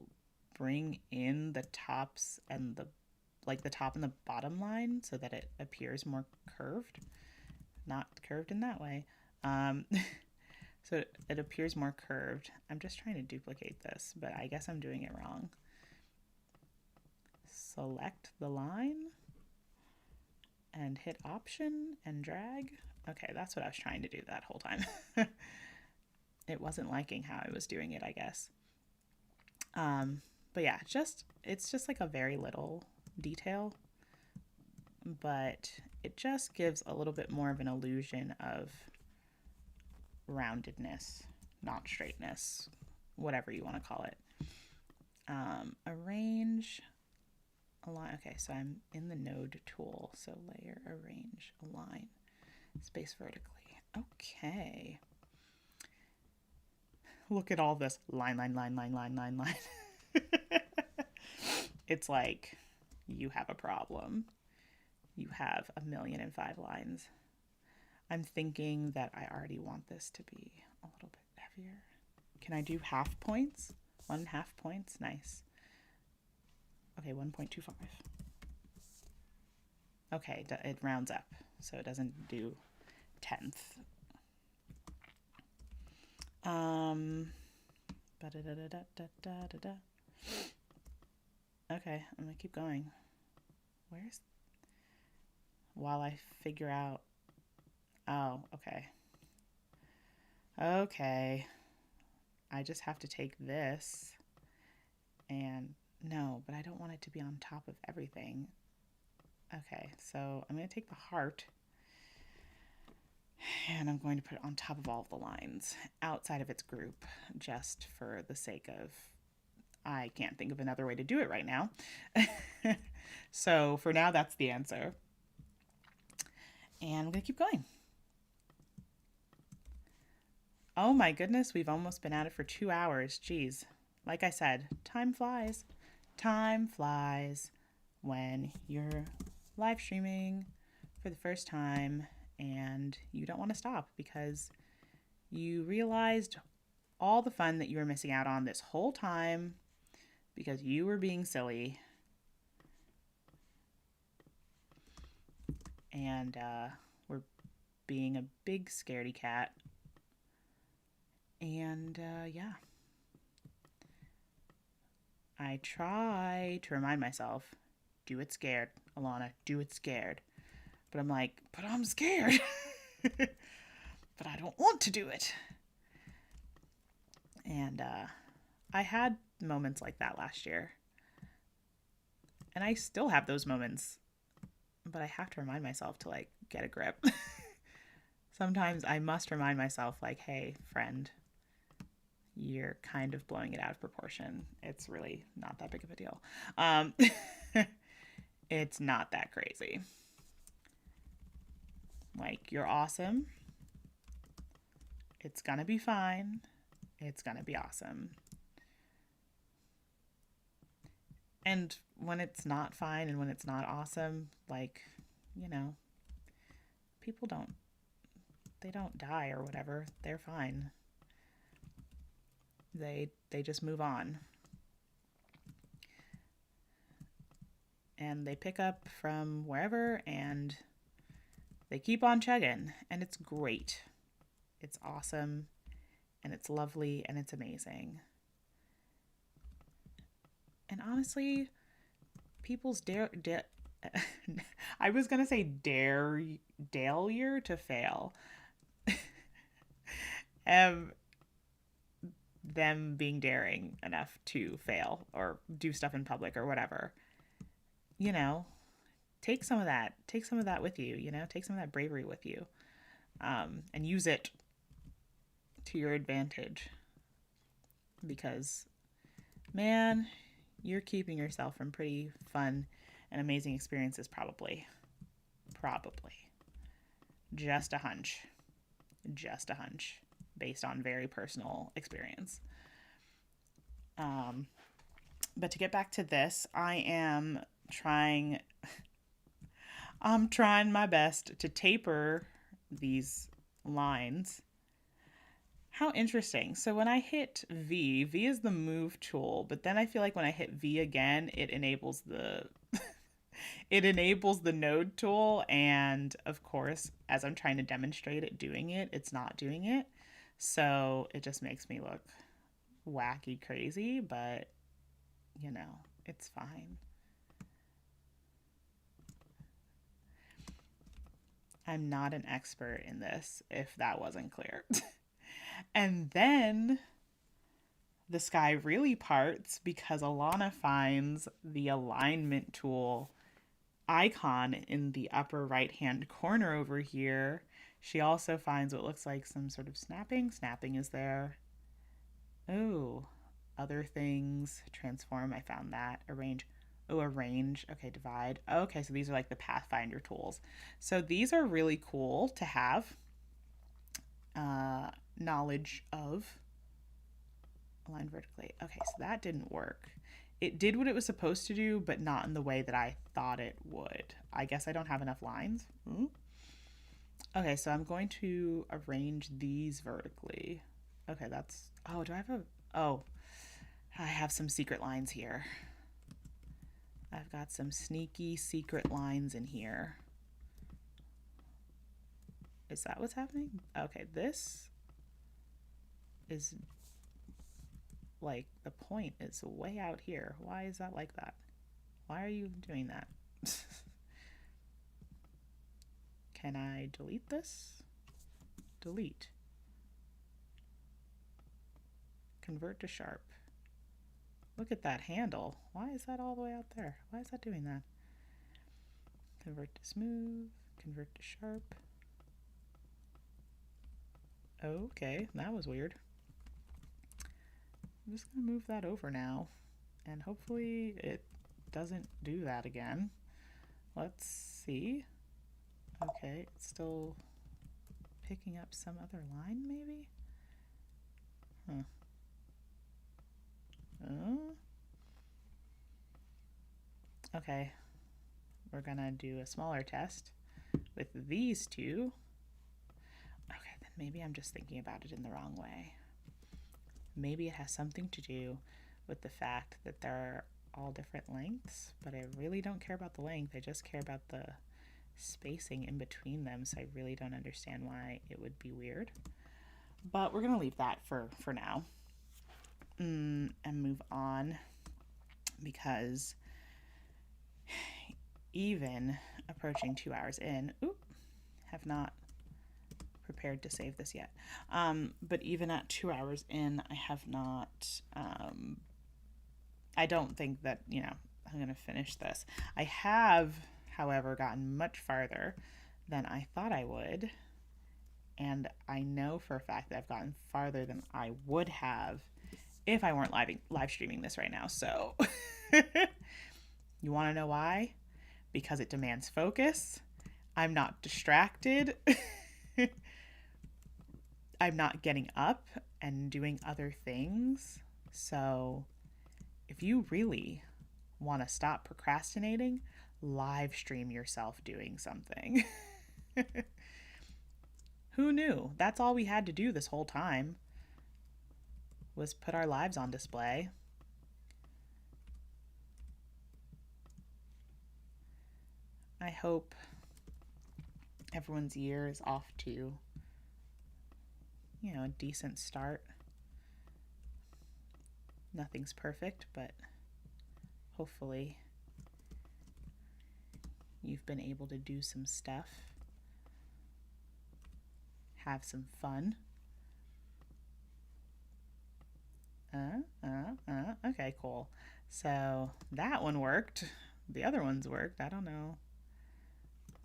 bring in the tops and the top and the bottom line so that it appears more curved. Not curved in that way. So it appears more curved. I'm just trying to duplicate this, but I guess I'm doing it wrong. Select the line and hit Option and drag. Okay, that's what I was trying to do that whole time. It wasn't liking how I was doing it, I guess. But yeah, it's just like a very little detail, but it just gives a little bit more of an illusion of roundedness, not straightness, whatever you want to call it. Arrange, align. Okay, so I'm in the node tool. So layer, arrange, align, space vertically. Okay. Look at all this line. It's like you have a problem. You have 1,000,005 lines. I'm thinking that I already want this to be a little bit heavier. Can I do half points? 1/2 points? Nice. Okay, 1.25. Okay, it rounds up, so it doesn't do 10th. Okay, I'm gonna keep going. While I figure out, oh, okay. Okay. I just have to take this and, no, but I don't want it to be on top of everything. Okay, so I'm going to take the heart and I'm going to put it on top of all of the lines outside of its group, just for the sake of, I can't think of another way to do it right now. So for now, that's the answer. And I'm going to keep going. Oh my goodness, we've almost been at it for 2 hours. Geez. Like I said, time flies. Time flies when you're live streaming for the first time and you don't want to stop because you realized all the fun that you were missing out on this whole time because you were being silly. and we're being a big scaredy cat. And yeah, I try to remind myself, do it scared, Alana, do it scared. But I'm like, but I'm scared. But I don't want to do it. And I had moments like that last year. And I still have those moments. But I have to remind myself to like get a grip. Sometimes I must remind myself like, hey, friend, you're kind of blowing it out of proportion. It's really not that big of a deal. It's not that crazy. Like, you're awesome. It's gonna be fine. It's gonna be awesome. And when it's not fine and when it's not awesome, like, you know, people they don't die or whatever. They're fine. They just move on. And they pick up from wherever and they keep on chugging. And it's great. It's awesome. And it's lovely and it's amazing. And honestly, people's I was going to say dare to fail. Them being daring enough to fail or do stuff in public or whatever. You know, take some of that with you, you know, take some of that bravery with you, and use it to your advantage, because man, you're keeping yourself from pretty fun and amazing experiences, probably. Just a hunch based on very personal experience. But to get back to this, I'm trying my best to taper these lines. How interesting. So when I hit V is the move tool, but then I feel like when I hit V again, it enables the node tool, and of course, as I'm trying to demonstrate it doing it, it's not doing it. So it just makes me look wacky crazy, but you know, it's fine. I'm not an expert in this, if that wasn't clear. And then the sky really parts because Alana finds the alignment tool icon in the upper right hand corner over here. She also finds what looks like some sort of snapping. Snapping is there. Oh, other things. Transform, I found that. Arrange. Oh, arrange. Okay, divide. Okay, so these are like the Pathfinder tools. So these are really cool to have knowledge of. Align vertically. Okay, so that didn't work. It did what it was supposed to do, but not in the way that I thought it would. I guess I don't have enough lines. Okay, so I'm going to arrange these vertically. Okay, that's... Oh, do I have a... Oh, I have some secret lines here. I've got some sneaky secret lines in here. Is that what's happening? Okay, this is... Like, the point is way out here. Why is that like that? Why are you doing that? Can I delete this? Delete. Convert to sharp. Look at that handle. Why is that all the way out there? Why is that doing that? Convert to smooth. Convert to sharp. Okay, that was weird. I'm just going to move that over now, and hopefully it doesn't do that again. Let's see. Okay, it's still picking up some other line, maybe? Huh. Okay, we're going to do a smaller test with these two. Okay, then maybe I'm just thinking about it in the wrong way. Maybe it has something to do with the fact that they're all different lengths, but I really don't care about the length. I just care about the spacing in between them, so I really don't understand why it would be weird. But we're going to leave that for now and move on, because even approaching 2 hours in, have not prepared to save this yet. But even at 2 hours in, I have not, I don't think that, I'm going to finish this. I have, however, gotten much farther than I thought I would. And I know for a fact that I've gotten farther than I would have if I weren't live streaming this right now. So you want to know why? Because it demands focus. I'm not distracted. I'm not getting up and doing other things. So if you really want to stop procrastinating, live stream yourself doing something. Who knew? That's all we had to do this whole time, was put our lives on display. I hope everyone's year is off to, a decent start. Nothing's perfect, but hopefully you've been able to do some stuff, have some fun. Okay, cool. So that one worked. The other ones worked. I don't know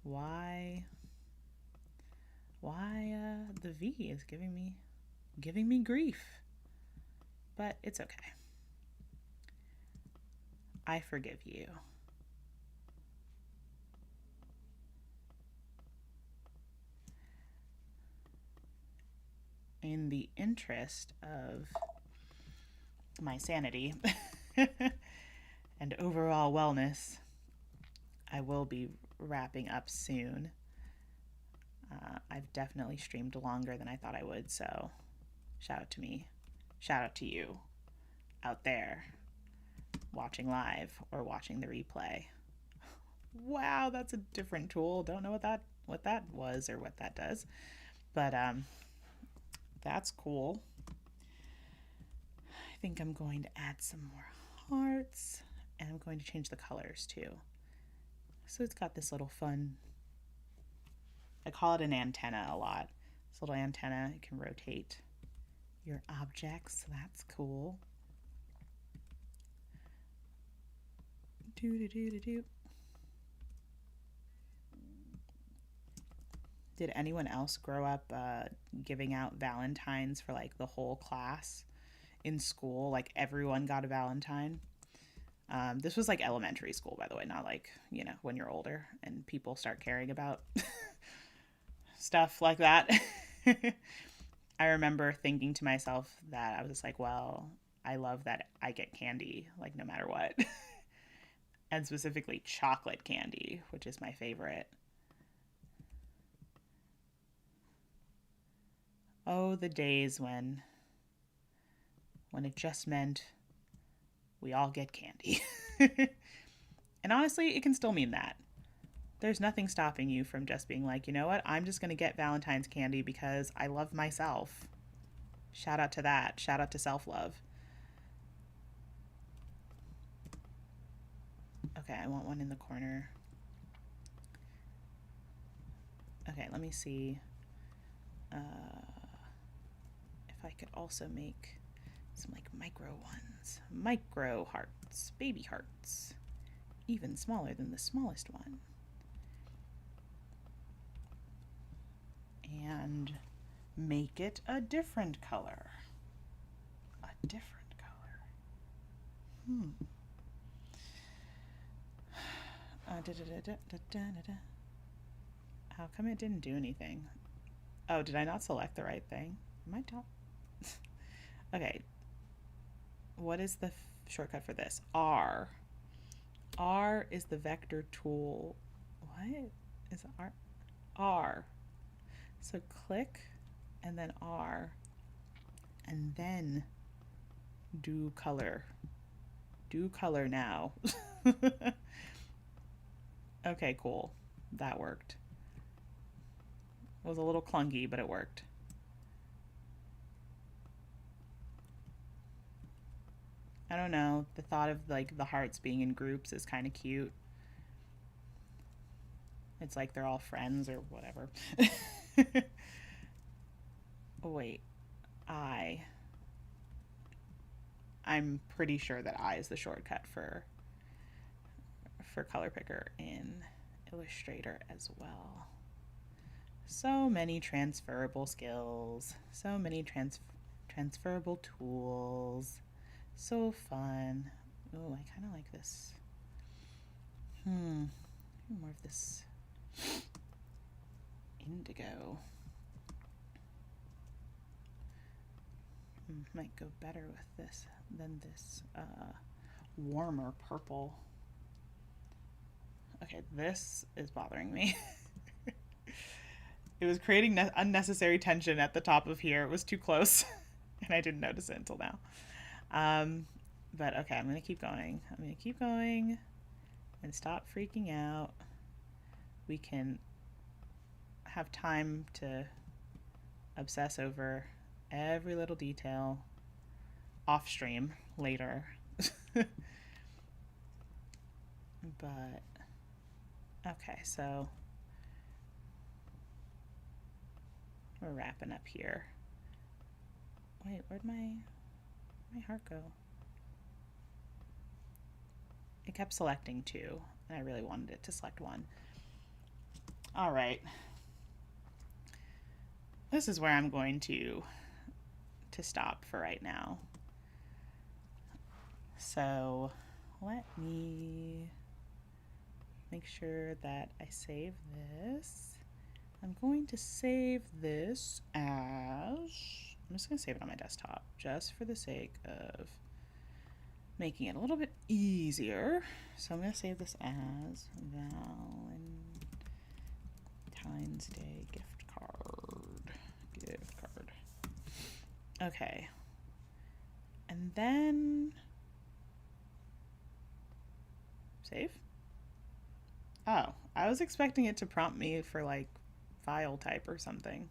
why the V is giving me grief, but it's okay. I forgive you. In the interest of my sanity and overall wellness, I will be wrapping up soon. I've definitely streamed longer than I thought I would, so shout out to me. Shout out to you out there watching live or watching the replay. Wow, that's a different tool. Don't know what that was or what that does, but that's cool. I think I'm going to add some more hearts, and I'm going to change the colors too. So it's got this little fun, I call it an antenna a lot. This little antenna, it can rotate your objects, so that's cool. Did anyone else grow up giving out Valentines for like the whole class in school? Like everyone got a Valentine? This was like elementary school, by the way, not like, when you're older and people start caring about stuff like that. I remember thinking to myself that I was just like, well, I love that I get candy, like no matter what. And specifically chocolate candy, which is my favorite. Oh, the days when it just meant we all get candy. And honestly, it can still mean that. There's nothing stopping you from just being like, you know what, I'm just going to get Valentine's candy because I love myself. Shout out to that. Shout out to self-love. Okay, I want one in the corner. Okay, let me see if I could also make some like micro ones. Micro hearts, baby hearts, even smaller than the smallest one. And make it a different color. A different color. How come it didn't do anything? Oh, did I not select the right thing? Am I top? Okay. What is the shortcut for this? R. R is the vector tool. What is R? R. So click and then R and then do color. Do color now. Okay, cool. that worked. It was a little clunky, but it worked. I don't know. The thought of like the hearts being in groups is kind of cute. It's like they're all friends or whatever. Oh, wait. I'm pretty sure that I is the shortcut for color picker in Illustrator as well. So many transferable skills, so many transferable tools. So fun. Oh, I kind of like this. More of this indigo. Might go better with this than this warmer purple. Okay, this is bothering me. It was creating unnecessary tension at the top of here. It was too close, and I didn't notice it until now. But okay, I'm going to keep going. I'm going to keep going and stop freaking out. We can have time to obsess over every little detail off stream later. But okay, so we're wrapping up here. Wait, where'd my heart go? It kept selecting two, and I really wanted it to select one. All right. This is where I'm going to stop for right now. So let me make sure that I save this. I'm going to save this as, I'm just going to save it on my desktop just for the sake of making it a little bit easier. So I'm going to save this as Valentine's Day gift card. Okay. And then save. Oh, I was expecting it to prompt me for like file type or something.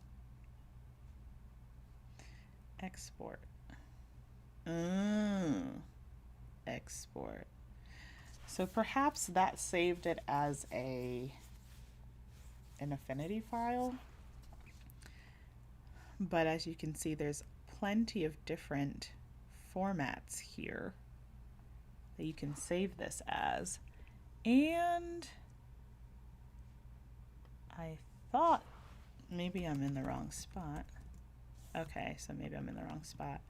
Export. Export. So perhaps that saved it as an Affinity file. But as you can see, there's plenty of different formats here that you can save this as. And I thought maybe I'm in the wrong spot. Okay, so maybe I'm in the wrong spot.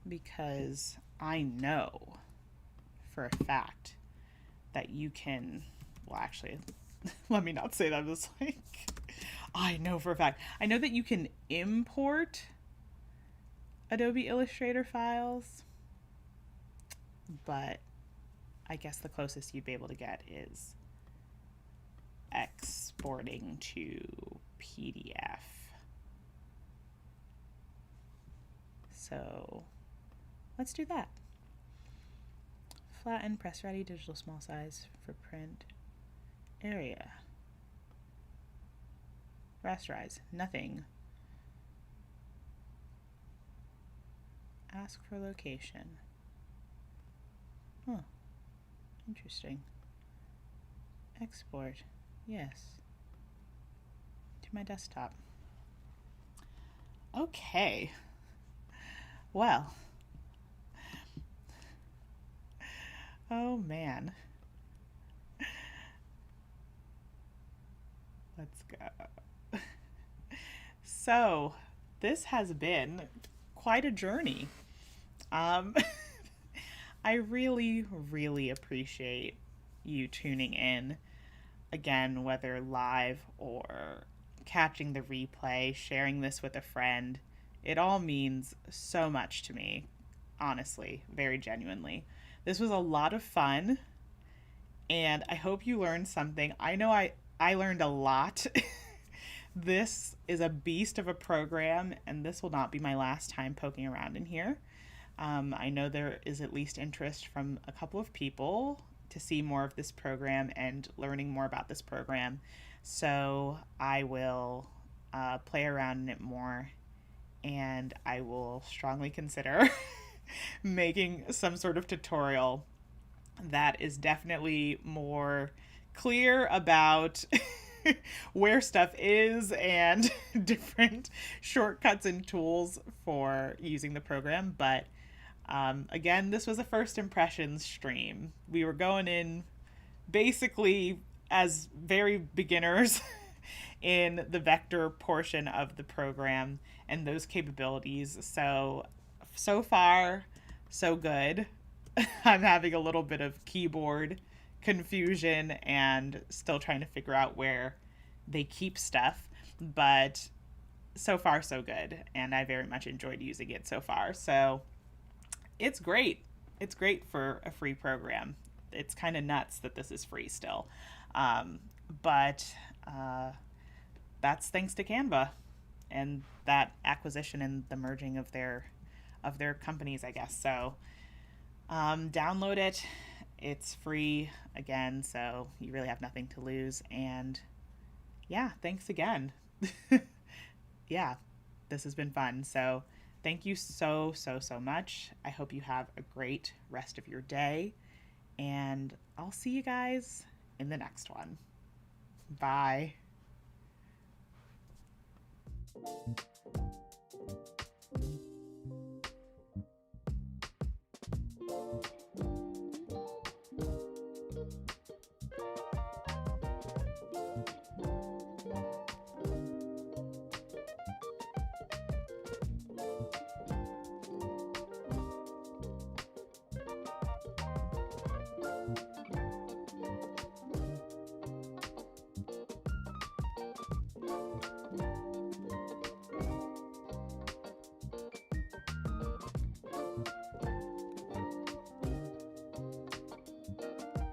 Because I know for a fact that you can, well, actually, let me not say that. It's like, I know for a fact. I know that you can import Adobe Illustrator files, but I guess the closest you'd be able to get is exporting to PDF. So let's do that. Flatten, press ready, digital small size for print. Area. Rasterize, nothing. Ask for location. Huh, interesting. Export, yes. To my desktop. Okay. Well. Oh man. Let's go. So, this has been quite a journey. I really, really appreciate you tuning in. Again, whether live or catching the replay, sharing this with a friend. It all means so much to me, honestly, very genuinely. This was a lot of fun, and I hope you learned something. I know I learned a lot. This is a beast of a program, and this will not be my last time poking around in here. I know there is at least interest from a couple of people to see more of this program and learning more about this program. So I will play around in it more, and I will strongly consider making some sort of tutorial that is definitely more clear about where stuff is and different shortcuts and tools for using the program. But again, this was a first impressions stream. We were going in basically as very beginners in the vector portion of the program and those capabilities. So far, so good. I'm having a little bit of keyboard confusion and still trying to figure out where they keep stuff, but so far so good, and I very much enjoyed using it so far. So it's great. It's great for a free program. It's kind of nuts that this is free still, but that's thanks to Canva and that acquisition and the merging of their companies, I guess. So download it. It's free again, so you really have nothing to lose. And yeah, thanks again. Yeah, this has been fun. So thank you so much. I hope you have a great rest of your day, and I'll see you guys in the next one. Bye.